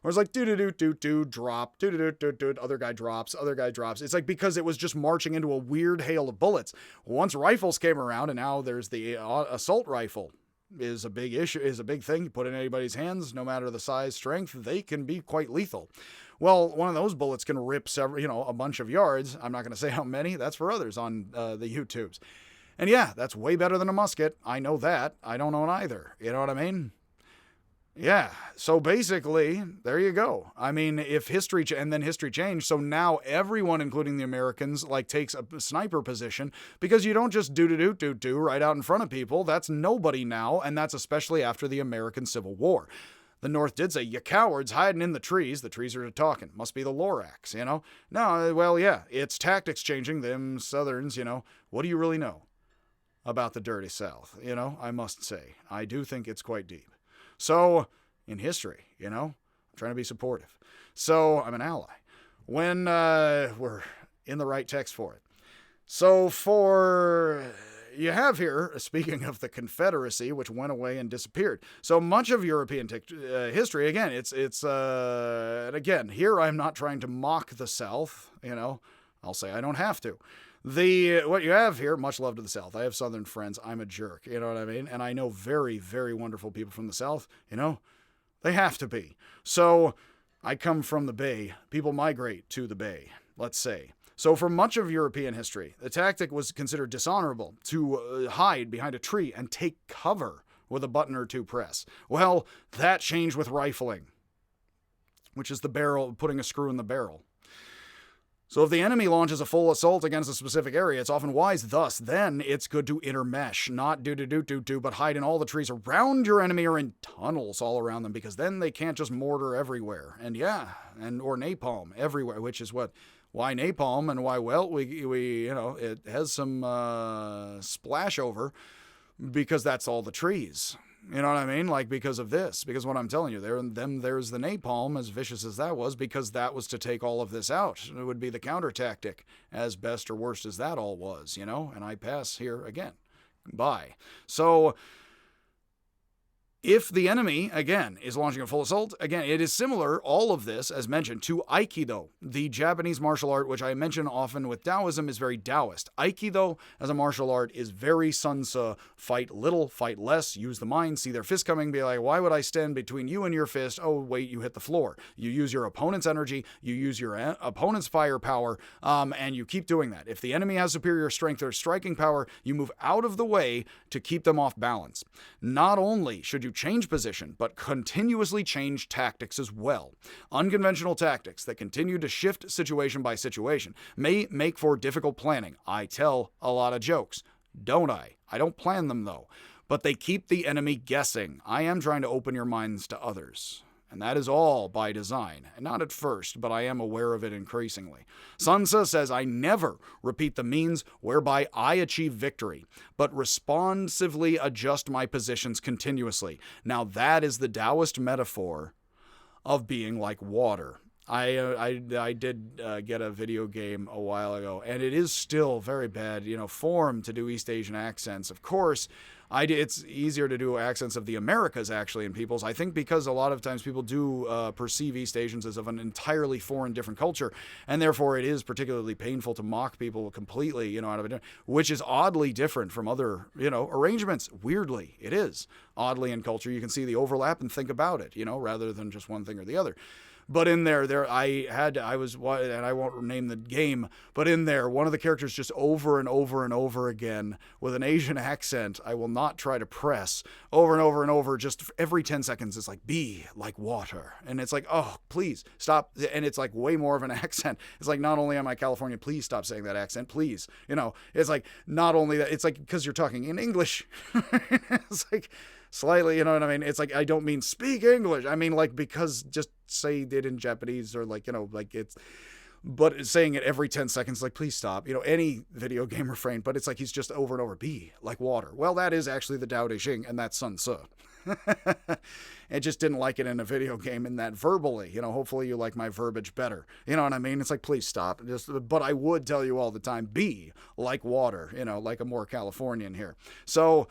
Where it's like, do-do-do-do-do, drop, do-do-do-do-do, other guy drops. It's like because it was just marching into a weird hail of bullets. Once rifles came around, and now there's the assault rifle is a big issue, is a big thing. You put it in anybody's hands, no matter the size, strength, they can be quite lethal. Well, one of those bullets can rip several, a bunch of yards. I'm not going to say how many. That's for others on the YouTubes. And yeah, that's way better than a musket. I know that. I don't own either. You know what I mean? Yeah, so basically, there you go. I mean, if history changed, so now everyone, including the Americans, takes a sniper position, because you don't just do right out in front of people. That's nobody now, and that's especially after the American Civil War. The North did say, you cowards hiding in the trees are talking. Must be the Lorax, No, well, yeah, it's tactics changing. Them Southerns, what do you really know about the dirty South? I must say, I do think it's quite deep. So, in history, I'm trying to be supportive. So, I'm an ally. When we're in the right text for it. So, you have here, speaking of the Confederacy, which went away and disappeared. So much of European history, again, and again, here I'm not trying to mock the South, I'll say I don't have to. What you have here, much love to the South. I have Southern friends. I'm a jerk. You know what I mean? And I know very, very wonderful people from the South. They have to be. So I come from the Bay. People migrate to the Bay, let's say. So for much of European history, the tactic was considered dishonorable to hide behind a tree and take cover with a button or two press. Well, that changed with rifling, which is the barrel, putting a screw in the barrel. So if the enemy launches a full assault against a specific area, it's often wise. Thus, then it's good to intermesh, not do, but hide in all the trees around your enemy or in tunnels all around them, because then they can't just mortar everywhere. And or napalm everywhere, which is why napalm and why, well, we it has some splash over, because that's all the trees. You know what I mean? Because of this. Because what I'm telling you, there's the napalm, as vicious as that was, because that was to take all of this out. It would be the counter tactic, as best or worst as that all was, and I pass here again. Bye. So if the enemy, again, is launching a full assault, again, it is similar, all of this, as mentioned, to Aikido. The Japanese martial art, which I mention often with Taoism, is very Taoist. Aikido, as a martial art, is very Sun Tzu. Fight little, fight less, use the mind, see their fist coming, be like, why would I stand between you and your fist? Oh, wait, you hit the floor. You use your opponent's energy, you use your opponent's firepower, and you keep doing that. If the enemy has superior strength or striking power, you move out of the way to keep them off balance. Not only should you change position, but continuously change tactics as well. Unconventional tactics that continue to shift situation by situation may make for difficult planning. I tell a lot of jokes, don't I? I don't plan them though, but they keep the enemy guessing. I am trying to open your minds to others. And that is all by design, and not at first, but I am aware of it increasingly. Sun Tzu says, I never repeat the means whereby I achieve victory, but responsively adjust my positions continuously. Now that is the Taoist metaphor of being like water. I did get a video game a while ago, and it is still very bad, form to do East Asian accents. Of course, it's easier to do accents of the Americas, actually, in people's. I think because a lot of times people do perceive East Asians as of an entirely foreign, different culture, and therefore it is particularly painful to mock people completely, out of it, which is oddly different from other, arrangements. Weirdly, it is oddly in culture. You can see the overlap and think about it, rather than just one thing or the other. But in there, I was, and I won't name the game, but in there, one of the characters just over and over and over again with an Asian accent, I will not try to press, over and over and over, just every 10 seconds, it's like, be like water. And it's like, oh, please, stop. And it's like way more of an accent. It's like, not only am I Californian, please stop saying that accent, please. It's like, not only that, it's like, because you're talking in English. It's like, slightly, you know what I mean? It's like, I don't mean speak English. I mean, because just say it in Japanese or it's, but saying it every 10 seconds, like, please stop. Any video game refrain, but it's like he's just over and over, be like water. Well, that is actually the Tao Te Ching, and that's Sun Tzu. It just didn't like it in a video game in that verbally. Hopefully you like my verbiage better. You know what I mean? It's like, please stop. But I would tell you all the time, be like water, like a more Californian here. So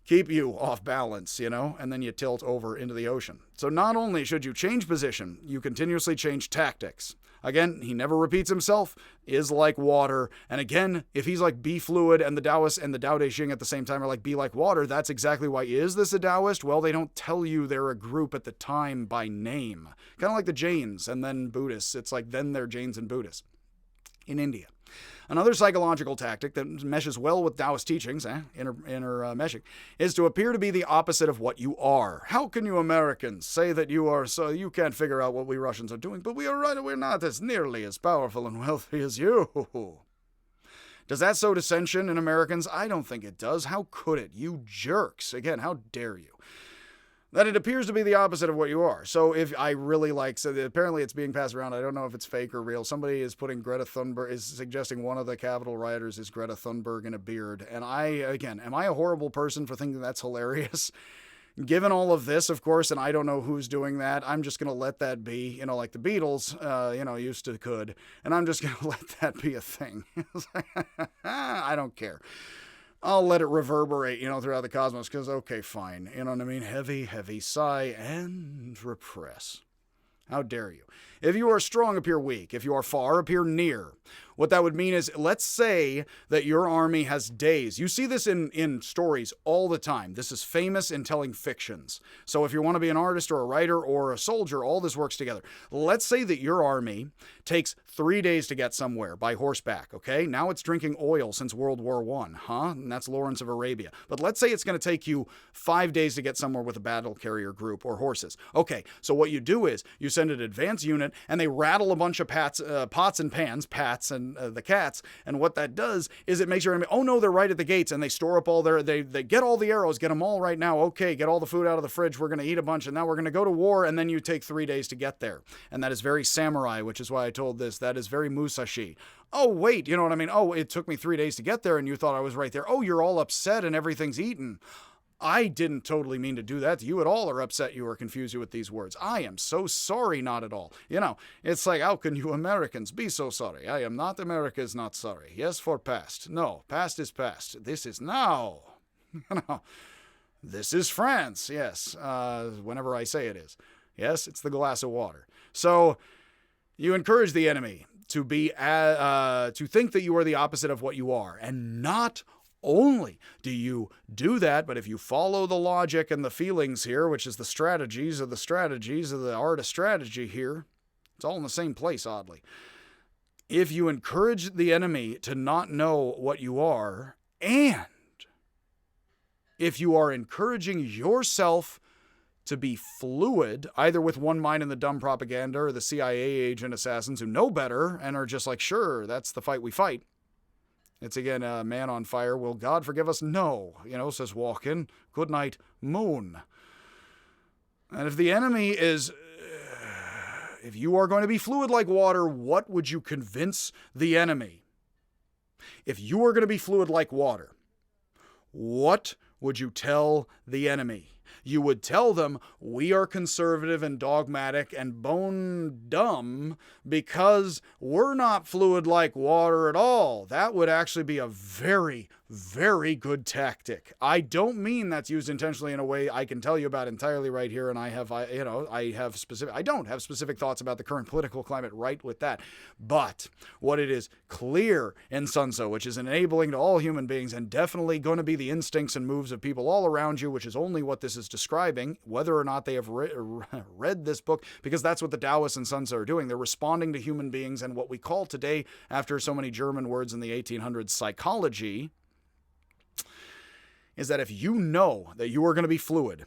keep you off balance, and then you tilt over into the ocean. So not only should you change position, you continuously change tactics. Again, he never repeats himself, is like water. And again, if he's like be fluid and the Taoist and the Tao Te Ching at the same time are like be like water, that's exactly why. Is this a Taoist? Well, they don't tell you they're a group at the time by name. Kind of like the Jains and then Buddhists. It's like then they're Jains and Buddhists in India. Another psychological tactic that meshes well with Taoist teachings, intermeshing, is to appear to be the opposite of what you are. How can you Americans say that you are so you can't figure out what we Russians are doing, but we're not as nearly as powerful and wealthy as you? Does that sow dissension in Americans? I don't think it does. How could it? You jerks. Again, how dare you? That it appears to be the opposite of what you are. So if I really apparently it's being passed around. I don't know if it's fake or real. Somebody is putting is suggesting one of the Capitol rioters is Greta Thunberg in a beard. And am I a horrible person for thinking that's hilarious? Given all of this, of course, and I don't know who's doing that, I'm just going to let that be, like the Beatles, used to could. And I'm just going to let that be a thing. I don't care. I'll let it reverberate, throughout the cosmos, because, okay, fine. You know what I mean? Heavy, heavy sigh and repress. How dare you? If you are strong, appear weak. If you are far, appear near. What that would mean is, let's say that your army has days. You see this in stories all the time. This is famous in telling fictions. So if you want to be an artist or a writer or a soldier, all this works together. Let's say that your army takes 3 days to get somewhere by horseback, okay? Now it's drinking oil since World War I, And that's Lawrence of Arabia. But let's say it's going to take you 5 days to get somewhere with a battle carrier group or horses. Okay, so what you do is you send an advance unit and they rattle a bunch of pots and pans, Pats and the cats, and what that does is it makes your enemy, oh no, they're right at the gates, and they store up all they get all the arrows, get them all right now, okay, get all the food out of the fridge, we're going to eat a bunch, and now we're going to go to war, and then you take 3 days to get there. And that is very samurai, which is why I told this, that is very Musashi. Oh, wait, you know what I mean? Oh, it took me 3 days to get there, and you thought I was right there. Oh, you're all upset, and everything's eaten. I didn't totally mean to do that to you at all, or upset you or confuse you with these words. I am so sorry, not at all. It's like, how can you Americans be so sorry? I am not. America is not sorry. Yes, for past. No, past is past. This is now. This is France. Yes, whenever I say it is. Yes, it's the glass of water. So you encourage the enemy to be to think that you are the opposite of what you are, and not only do you do that, but if you follow the logic and the feelings here, which is the strategies of the art of strategy here, it's all in the same place, oddly. If you encourage the enemy to not know what you are, and if you are encouraging yourself to be fluid, either with one mind in the dumb propaganda or the CIA agent assassins who know better and are just like, sure, that's the fight we fight. It's again a man on fire. Will God forgive us? No. Says Walken. Good night, moon. And if the enemy is, if you are going to be fluid like water, what would you convince the enemy? If you are going to be fluid like water, what would you tell the enemy? You would tell them, we are conservative and dogmatic and bone dumb because we're not fluid like water at all. That would actually be a very, very good tactic. I don't mean that's used intentionally in a way I can tell you about entirely right here, and I don't have specific thoughts about the current political climate right with that. But what it is clear in Sun Tzu, which is enabling to all human beings and definitely going to be the instincts and moves of people all around you, which is only what this is describing, whether or not they have read this book, because that's what the Taoists and Sun Tzu are doing. They're responding to human beings and what we call today, after so many German words in the 1800s, psychology, is that if you know that you are going to be fluid,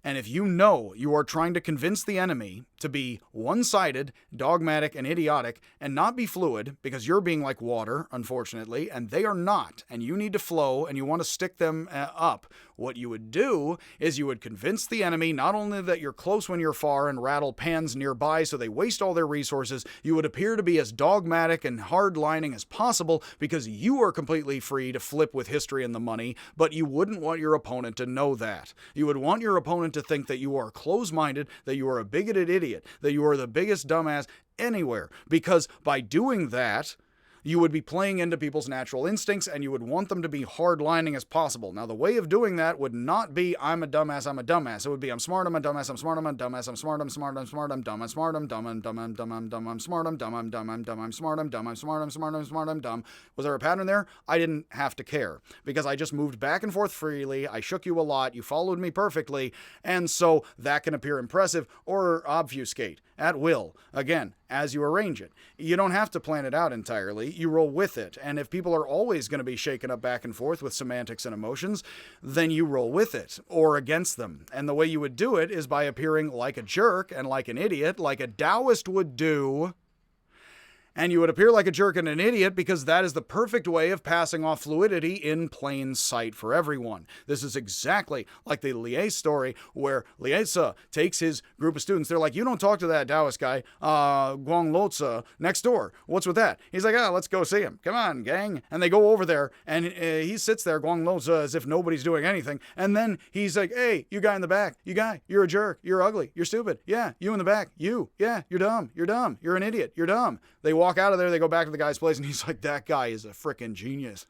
and if you know you are trying to convince the enemy to be one-sided, dogmatic, and idiotic, and not be fluid, because you're being like water, unfortunately, and they are not, and you need to flow, and you want to stick them up, What you would do is you would convince the enemy not only that you're close when you're far and rattle pans nearby so they waste all their resources, you would appear to be as dogmatic and hardlining as possible because you are completely free to flip with history and the money, but you wouldn't want your opponent to know that. You would want your opponent to think that you are close-minded, that you are a bigoted idiot, that you are the biggest dumbass anywhere, because by doing that, you would be playing into people's natural instincts and you would want them to be hardlining as possible. Now, the way of doing that would not be, I'm a dumbass, I'm a dumbass. It would be, I'm smart, I'm a dumbass, I'm smart, I'm a dumbass, I'm smart, I'm smart, I'm smart, I'm dumb, I'm smart, I'm dumb, I'm dumb, I'm dumb, I'm dumb, I'm smart, I'm dumb, I'm dumb, I'm dumb, I'm smart, I'm dumb, I'm smart, I'm smart, I'm smart, I'm dumb. Was there a pattern there? I didn't have to care because I just moved back and forth freely. I shook you a lot. You followed me perfectly. And so that can appear impressive or obfuscate at will. Again, as you arrange it. You don't have to plan it out entirely. You roll with it. And if people are always going to be shaken up back and forth with semantics and emotions, then you roll with it or against them. And the way you would do it is by appearing like a jerk and like an idiot, like a Taoist would do. And you would appear like a jerk and an idiot because that is the perfect way of passing off fluidity in plain sight for everyone. This is exactly like the Lies story where Liesa takes his group of students. They're like, you don't talk to that Taoist guy, Guang Lotsa, next door. What's with that? He's like, let's go see him. Come on, gang. And they go over there and he sits there, Guang Lotsa, as if nobody's doing anything. And then he's like, hey, you guy in the back, you guy, you're a jerk, you're ugly, you're stupid. Yeah, you in the back, you, yeah, you're dumb, you're an idiot, you're dumb. They walk out of there, they go back to the guy's place, and he's like, that guy is a freaking genius.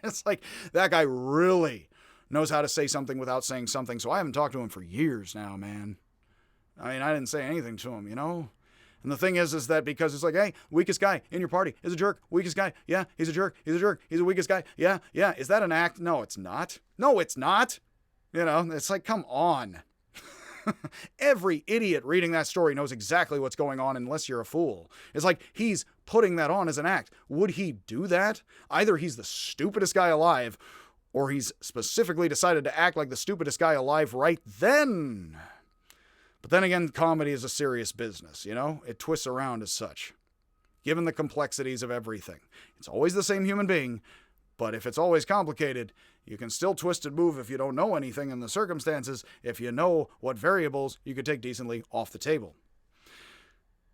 It's like, that guy really knows how to say something without saying something, so I haven't talked to him for years now, man. I mean, I didn't say anything to him, you know? And the thing is that because it's like, hey, weakest guy in your party is a jerk. Weakest guy, yeah, he's a jerk. He's a jerk. He's the weakest guy. Yeah. Is that an act? No, it's not. No, it's not. You know, it's like, come on. Every idiot reading that story knows exactly what's going on unless you're a fool. It's like he's putting that on as an act. Would he do that? Either he's the stupidest guy alive, or he's specifically decided to act like the stupidest guy alive right then. But then again, comedy is a serious business, you know? It twists around as such, given the complexities of everything. It's always the same human being, but if it's always complicated, you can still twist and move if you don't know anything in the circumstances, if you know what variables you could take decently off the table.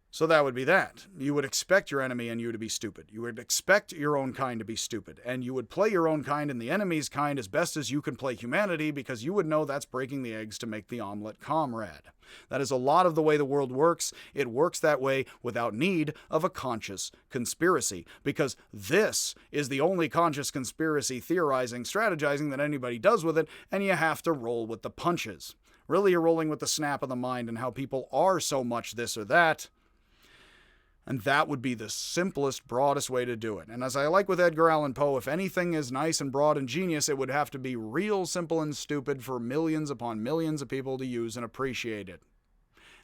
So that would be that. You would expect your enemy and you to be stupid. You would expect your own kind to be stupid. And you would play your own kind and the enemy's kind as best as you can play humanity because you would know that's breaking the eggs to make the omelet comrade. That is a lot of the way the world works. It works that way without need of a conscious conspiracy, because this is the only conscious conspiracy theorizing, strategizing that anybody does with it, and you have to roll with the punches. Really, you're rolling with the snap of the mind and how people are so much this or that. And that would be the simplest, broadest way to do it. And as I like with Edgar Allan Poe, if anything is nice and broad and genius, it would have to be real simple and stupid for millions upon millions of people to use and appreciate it.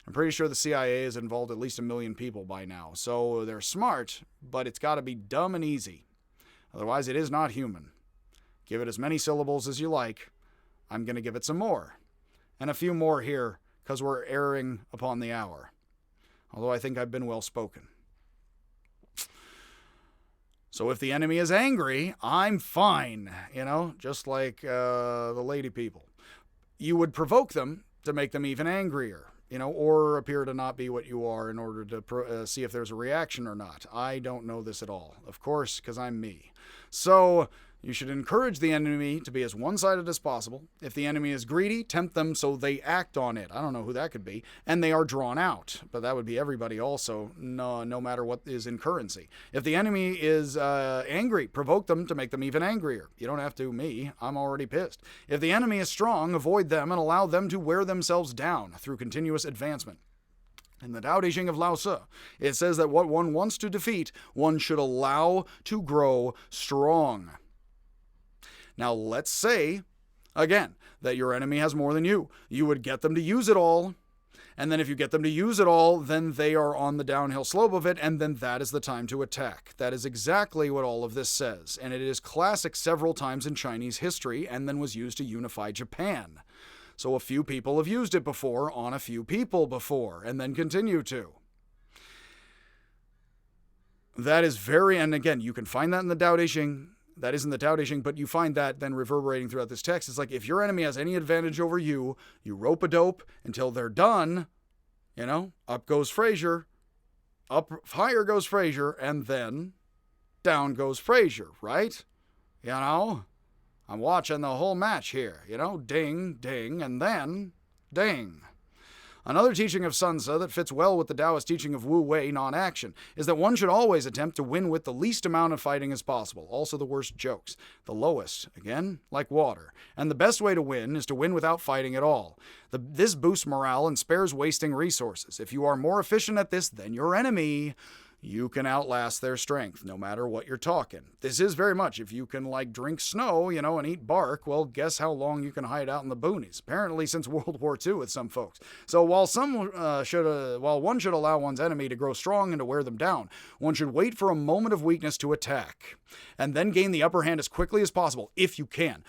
I'm pretty sure the CIA has involved at least 1 million people by now. So they're smart, but it's got to be dumb and easy. Otherwise, it is not human. Give it as many syllables as you like. I'm going to give it some more. And a few more here, because we're erring upon the hour. Although I think I've been well spoken. So if the enemy is angry, I'm fine, you know, just like the lady people. You would provoke them to make them even angrier, you know, or appear to not be what you are in order to see if there's a reaction or not. I don't know this at all, of course, because I'm me. So you should encourage the enemy to be as one-sided as possible. If the enemy is greedy, tempt them so they act on it. I don't know who that could be. And they are drawn out. But that would be everybody also, no matter what is in currency. If the enemy is angry, provoke them to make them even angrier. You don't have to, me. I'm already pissed. If the enemy is strong, avoid them and allow them to wear themselves down through continuous advancement. In the Tao Te Ching of Lao Tzu, it says that what one wants to defeat, one should allow to grow strong. Now, let's say, again, that your enemy has more than you. You would get them to use it all. And then if you get them to use it all, then they are on the downhill slope of it, and then that is the time to attack. That is exactly what all of this says. And it is classic several times in Chinese history, and then was used to unify Japan. So a few people have used it before on a few people before, and then continue to. That is very, and again, you can find that in the Tao Te Ching. That isn't the Tao Te Ching, but you find that then reverberating throughout this text. It's like if your enemy has any advantage over you, you rope-a-dope until they're done, up goes Fraser, up higher goes Fraser, and then down goes Fraser, right? I'm watching the whole match here, ding, ding, and then ding. Another teaching of Sunzi that fits well with the Taoist teaching of Wu Wei non-action is that one should always attempt to win with the least amount of fighting as possible, also the worst jokes. The lowest, again, like water. And the best way to win is to win without fighting at all. This boosts morale and spares wasting resources. If you are more efficient at this than your enemy, you can outlast their strength, no matter what you're talking. This is very much, if you can, drink snow, and eat bark, well, guess how long you can hide out in the boonies. Apparently since World War II with some folks. So while one should allow one's enemy to grow strong and to wear them down, one should wait for a moment of weakness to attack, and then gain the upper hand as quickly as possible, if you can.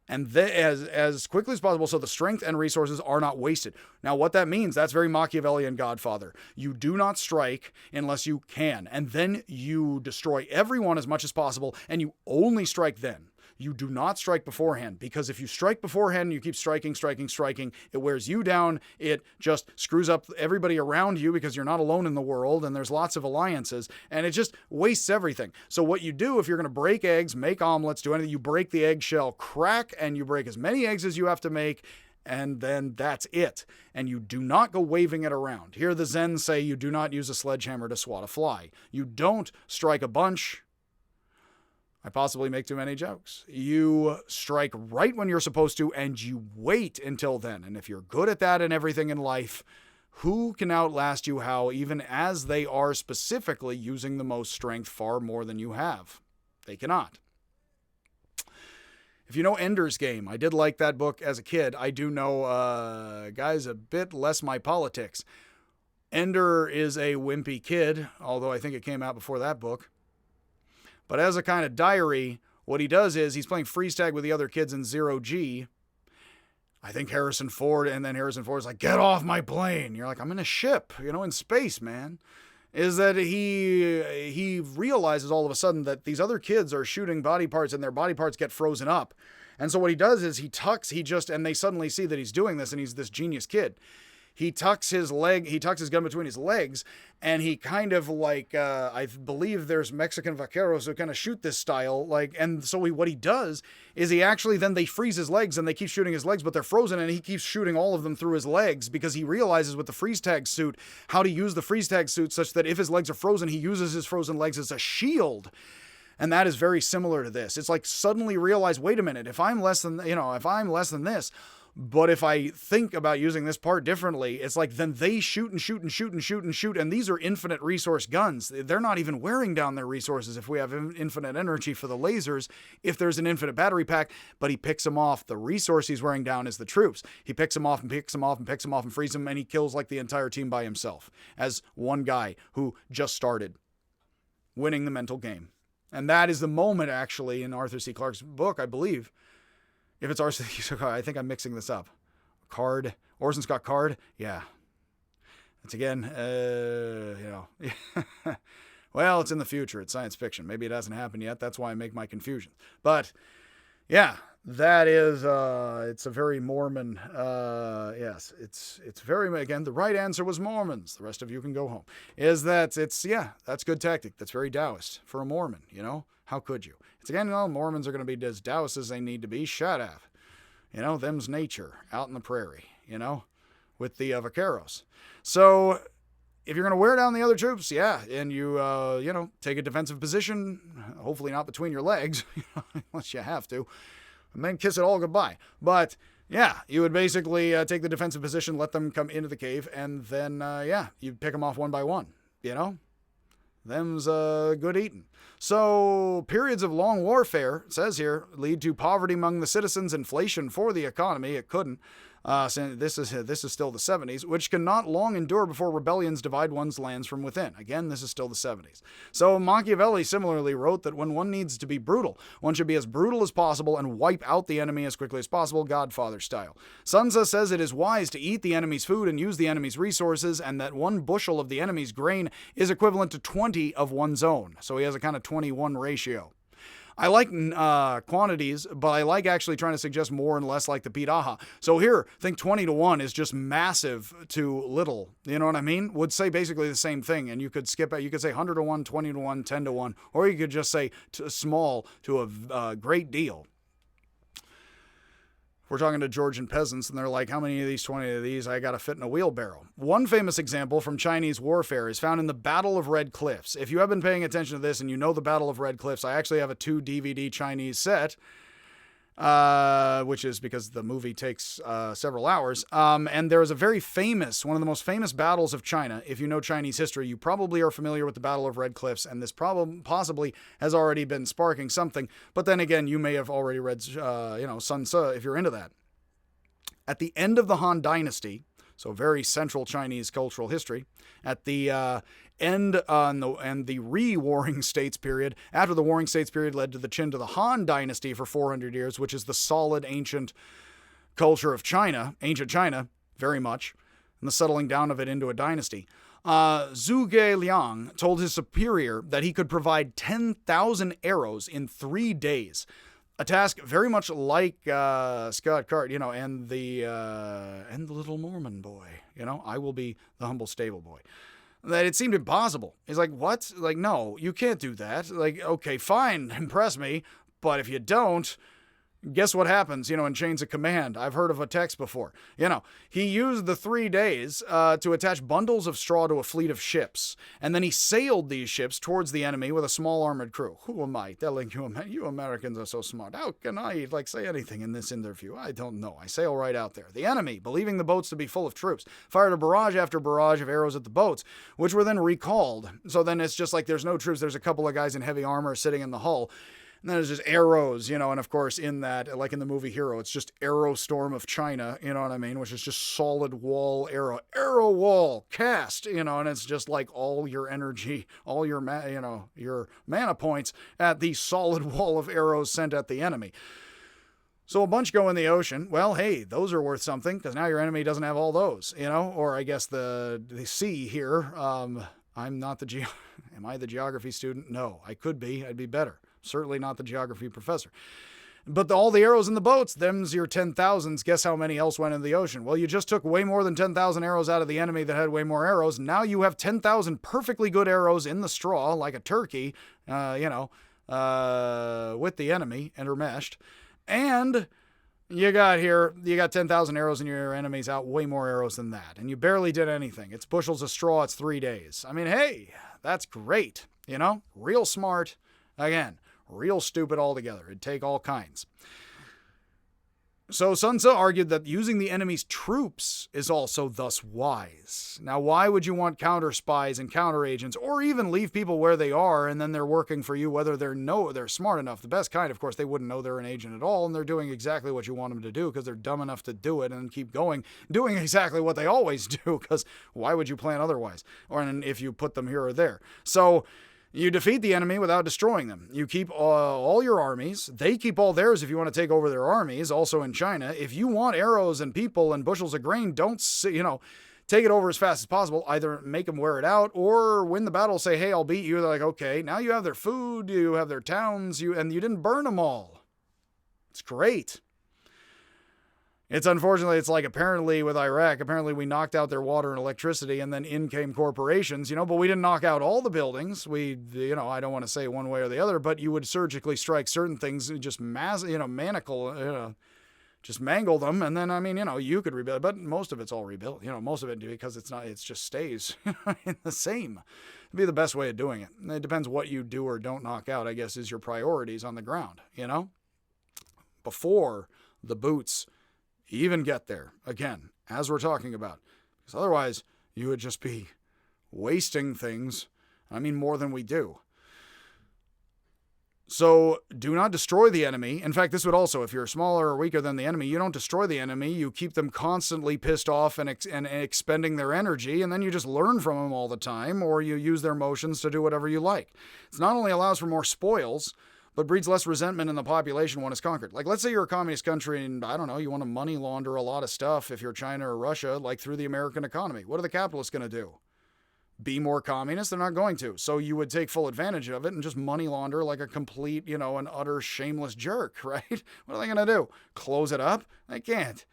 And as quickly as possible so the strength and resources are not wasted. Now, what that means, that's very Machiavellian Godfather. You do not strike unless you can, and then you destroy everyone as much as possible, and you only strike then. You do not strike beforehand, because if you strike beforehand and you keep striking, it wears you down. It just screws up everybody around you because you're not alone in the world and there's lots of alliances, and it just wastes everything. So what you do if you're going to break eggs, make omelets, do anything, you break the eggshell crack and you break as many eggs as you have to make, and then that's it. And you do not go waving it around. Here the Zen say you do not use a sledgehammer to swat a fly. You don't strike a bunch. I possibly make too many jokes. You strike right when you're supposed to, and you wait until then. And if you're good at that and everything in life, who can outlast you how, even as they are specifically using the most strength far more than you have? They cannot. If you know Ender's Game, I did like that book as a kid. I do know, guys, a bit less my politics. Ender is a wimpy kid, although I think it came out before that book. But as a kind of diary, what he does is he's playing freeze tag with the other kids in 0G. I think Harrison Ford, and then Harrison Ford's like, get off my plane. You're like, I'm in a ship, in space, man. Is that he realizes all of a sudden that these other kids are shooting body parts and their body parts get frozen up. And so what he does is and they suddenly see that he's doing this and he's this genius kid. He tucks his gun between his legs, and he kind of I believe there's Mexican vaqueros who kind of shoot this style, and so what he does is they freeze his legs and they keep shooting his legs, but they're frozen, and he keeps shooting all of them through his legs because he realizes with the freeze tag suit how to use the freeze tag suit such that if his legs are frozen, he uses his frozen legs as a shield. And that is very similar to this. It's like suddenly realize, wait a minute, if I'm less than this, but if I think about using this part differently, it's like then they shoot and shoot and shoot and shoot and shoot. And these are infinite resource guns. They're not even wearing down their resources if we have infinite energy for the lasers, if there's an infinite battery pack, but he picks them off. The resource he's wearing down is the troops. He picks them off and picks them off and picks them off and frees them, and he kills the entire team by himself as one guy who just started winning the mental game. And that is the moment, actually, in Arthur C. Clarke's book, I believe. If it's Arthur C. Clarke, I think I'm mixing this up. Orson Scott Card? Yeah. It's again, well, it's in the future. It's science fiction. Maybe it hasn't happened yet. That's why I make my confusion. But, yeah, that is, it's a very Mormon, yes, it's very, again, the right answer was Mormons. The rest of you can go home. That's good tactic. That's very Taoist for a Mormon, How could you? It's again, Mormons are going to be as Taoist as they need to be. Shut up. Them's nature out in the prairie, with the vaqueros. So if you're going to wear down the other troops, and you, take a defensive position, hopefully not between your legs, unless you have to, and then kiss it all goodbye. But yeah, you would basically take the defensive position, let them come into the cave, and then, you pick them off one by one, Them's good eating. So, periods of long warfare, it says here, lead to poverty among the citizens, inflation for the economy. It couldn't. This is still the 70s, which cannot long endure before rebellions divide one's lands from within. Again, this is still the 70s. So Machiavelli similarly wrote that when one needs to be brutal, one should be as brutal as possible and wipe out the enemy as quickly as possible, Godfather style. Sunzi says it is wise to eat the enemy's food and use the enemy's resources, and that 1 bushel of the enemy's grain is equivalent to 20 of one's own. So he has a kind of 21 ratio. I like quantities, but I like actually trying to suggest more and less like the piraha. So here, think 20-1 is just massive to little. You know what I mean? Would say basically the same thing, and you could skip it. You could say 100-1, 20-1, 10-1, or you could just say small to a great deal. We're talking to Georgian peasants, and they're like, how many of these, 20 of these, I got to fit in a wheelbarrow? One famous example from Chinese warfare is found in the Battle of Red Cliffs. If you have been paying attention to this and you know the Battle of Red Cliffs, I actually have a 2-DVD Chinese set, which is because the movie takes several hours. And there is a very famous, one of the most famous battles of China. If you know Chinese history, you probably are familiar with the Battle of Red Cliffs, and this possibly has already been sparking something. But then again, you may have already read, Sunzi if you're into that. At the end of the Han Dynasty, so very central Chinese cultural history, at the end and the re-Warring States period, after the Warring States period led to the Qin to the Han Dynasty for 400 years, which is the solid ancient culture of China, ancient China, very much, and the settling down of it into a dynasty. Zhuge Liang told his superior that he could provide 10,000 arrows in 3 days. A task very much like Scott Cart, and the little Mormon boy. I will be the humble stable boy. That it seemed impossible. He's like, what? Like, no, you can't do that. Like, okay, fine, impress me, but if you don't, guess what happens, in chains of command? I've heard of a text before. He used the 3 days to attach bundles of straw to a fleet of ships, and then he sailed these ships towards the enemy with a small armored crew. Who am I telling you? You Americans are so smart. How can I, say anything in this interview? I don't know. I sail right out there. The enemy, believing the boats to be full of troops, fired a barrage after barrage of arrows at the boats, which were then recalled. So then it's just like there's no troops. There's a couple of guys in heavy armor sitting in the hull. And then there's just arrows, and of course in that, like in the movie Hero, it's just Arrow Storm of China, you know what I mean? Which is just solid wall arrow wall, cast, and it's just like all your energy, all your, your mana points at the solid wall of arrows sent at the enemy. So a bunch go in the ocean. Well, hey, those are worth something, because now your enemy doesn't have all those, or I guess the sea here. I'm not am I the geography student? No, I could be. I'd be better. Certainly not the geography professor. But all the arrows in the boats, them's your 10,000s. Guess how many else went in the ocean? Well, you just took way more than 10,000 arrows out of the enemy that had way more arrows. Now you have 10,000 perfectly good arrows in the straw, like a turkey, with the enemy, intermeshed. And you got 10,000 arrows and your enemy's out way more arrows than that. And you barely did anything. It's bushels of straw. It's 3 days. I mean, hey, that's great. Real smart. Again, real stupid altogether. It'd take all kinds. So Sunzi argued that using the enemy's troops is also thus wise. Now, why would you want counter spies and counter agents, or even leave people where they are and then they're working for you, whether they're smart enough? The best kind, of course, they wouldn't know they're an agent at all, and they're doing exactly what you want them to do because they're dumb enough to do it and keep going, doing exactly what they always do, because why would you plan otherwise? Or if you put them here or there. So you defeat the enemy without destroying them. You keep all your armies. They keep all theirs if you want to take over their armies, also in China. If you want arrows and people and bushels of grain, don't, take it over as fast as possible. Either make them wear it out or win the battle, say, hey, I'll beat you. They're like, okay, now you have their food, you have their towns, and you didn't burn them all. It's great. It's like apparently with Iraq, we knocked out their water and electricity, and then in came corporations, but we didn't knock out all the buildings. I don't want to say one way or the other, but you would surgically strike certain things, just just mangle them. And then, you could rebuild, but most of it's all rebuilt, most of it, because it just stays the same. It'd be the best way of doing it. It depends what you do or don't knock out, I guess, is your priorities on the ground, before the boots even get there, again, as we're talking about. Because otherwise, you would just be wasting things, more than we do. So do not destroy the enemy. In fact, this would also, if you're smaller or weaker than the enemy, you don't destroy the enemy. You keep them constantly pissed off and expending their energy, and then you just learn from them all the time, or you use their motions to do whatever you like. It not only allows for more spoils, but breeds less resentment in the population when it's conquered. Like, let's say you're a communist country and, I don't know, you want to money launder a lot of stuff if you're China or Russia, like through the American economy. What are the capitalists going to do? be more communist? They're not going to. So you would take full advantage of it and just money launder like a complete, an utter shameless jerk, right? What are they going to do? Close it up? They can't.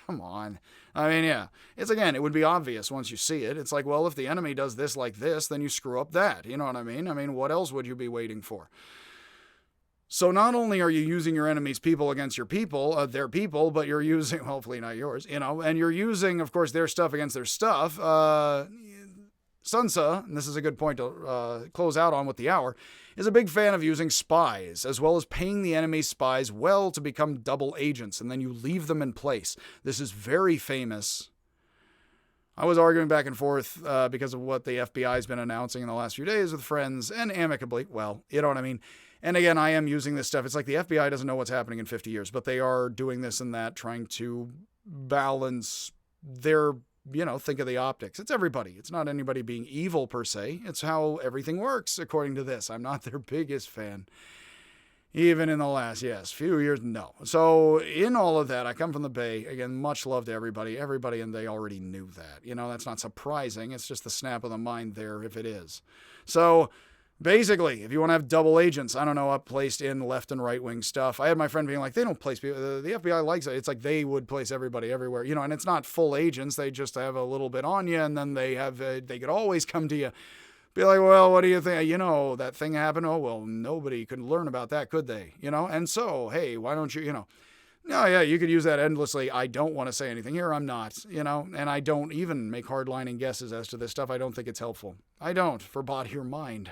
Come on. I mean, yeah. It would be obvious once you see it. It's like, well, if the enemy does this like this, then you screw up that. You know what I mean? I mean, what else would you be waiting for? So not only are you using your enemy's people against your people, their people, but you're using, hopefully not yours, and you're using, of course, their stuff against their stuff. Sunzi, and this is a good point to close out on with the hour, is a big fan of using spies, as well as paying the enemy's spies well to become double agents, and then you leave them in place. This is very famous. I was arguing back and forth because of what the FBI has been announcing in the last few days with friends, and amicably, well, you know what I mean. And again, I am using this stuff. It's like the FBI doesn't know what's happening in 50 years, but they are doing this and that, trying to balance their, think of the optics. It's everybody. It's not anybody being evil per se. It's how everything works, according to this. I'm not their biggest fan. Even in the last, few years, no. So in all of that, I come from the Bay. Again, much love to everybody. Everybody, and they already knew that. That's not surprising. It's just the snap of the mind there if it is. So basically, if you want to have double agents, I don't know, up placed in left and right wing stuff. I had my friend being like, they don't place people. The FBI likes it. It's like they would place everybody everywhere, and it's not full agents. They just have a little bit on you, and then they could always come to you. Be like, well, what do you think? That thing happened. Oh, well, nobody could learn about that, could they? And so, hey, why don't you, No, yeah, you could use that endlessly. I don't want to say anything here. I'm not, and I don't even make hardlining guesses as to this stuff. I don't think it's helpful. I don't, for body or mind.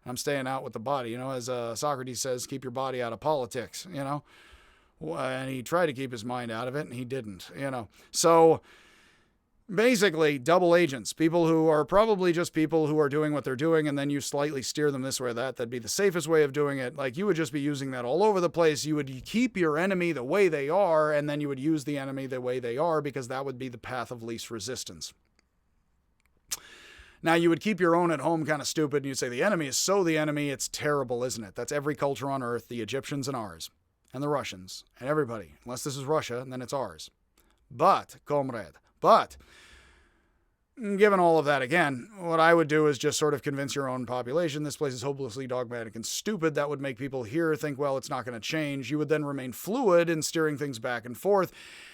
I'm staying out with the body, as Socrates says, keep your body out of politics, and he tried to keep his mind out of it, and he didn't, So basically, double agents, people who are probably just people who are doing what they're doing, and then you slightly steer them this way or that. That'd be the safest way of doing it. Like, you would just be using that all over the place. You would keep your enemy the way they are, and then you would use the enemy the way they are, because that would be the path of least resistance. Now, you would keep your own at home kind of stupid, and you'd say, the enemy is so the enemy, it's terrible, isn't it? That's every culture on earth, the Egyptians and ours, and the Russians, and everybody. Unless this is Russia, and then it's ours. But, comrade, given all of that, again, what I would do is just sort of convince your own population this place is hopelessly dogmatic and stupid. That would make people here think, well, it's not going to change. You would then remain fluid in steering things back and forth.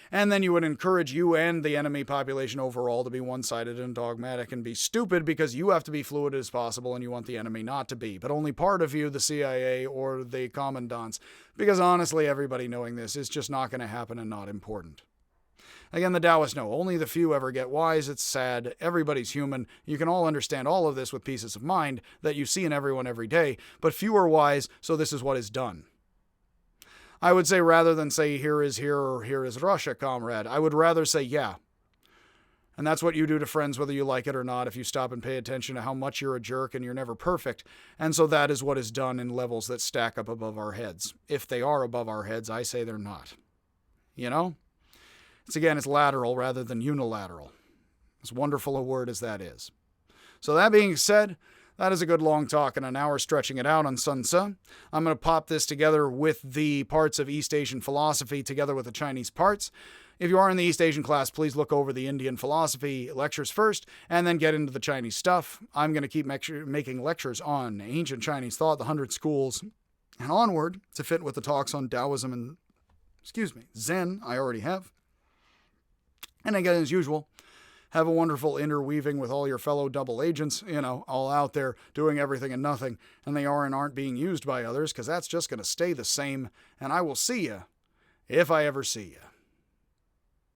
And then you would encourage you and the enemy population overall to be one-sided and dogmatic and be stupid, because you have to be fluid as possible and you want the enemy not to be. But only part of you, the CIA or the commandants, because honestly, everybody knowing this is just not going to happen and not important. Again, the Taoists know only the few ever get wise. It's sad. Everybody's human. You can all understand all of this with pieces of mind that you see in everyone every day, but few are wise, so this is what is done. I would say, rather than say, here is here or here is Russia, comrade, I would rather say, yeah. And that's what you do to friends, whether you like it or not, if you stop and pay attention to how much you're a jerk and you're never perfect. And so that is what is done in levels that stack up above our heads. If they are above our heads, I say they're not. It's lateral rather than unilateral. As wonderful a word as that is. So that being said, that is a good long talk and an hour stretching it out on Sunzi. I'm going to pop this together with the parts of East Asian philosophy together with the Chinese parts. If you are in the East Asian class, please look over the Indian philosophy lectures first and then get into the Chinese stuff. I'm going to keep making lectures on ancient Chinese thought, the 100 schools, and onward to fit with the talks on Taoism and, Zen I already have. And again, as usual, have a wonderful interweaving with all your fellow double agents, all out there doing everything and nothing, and they are and aren't being used by others, because that's just going to stay the same, and I will see you if I ever see you.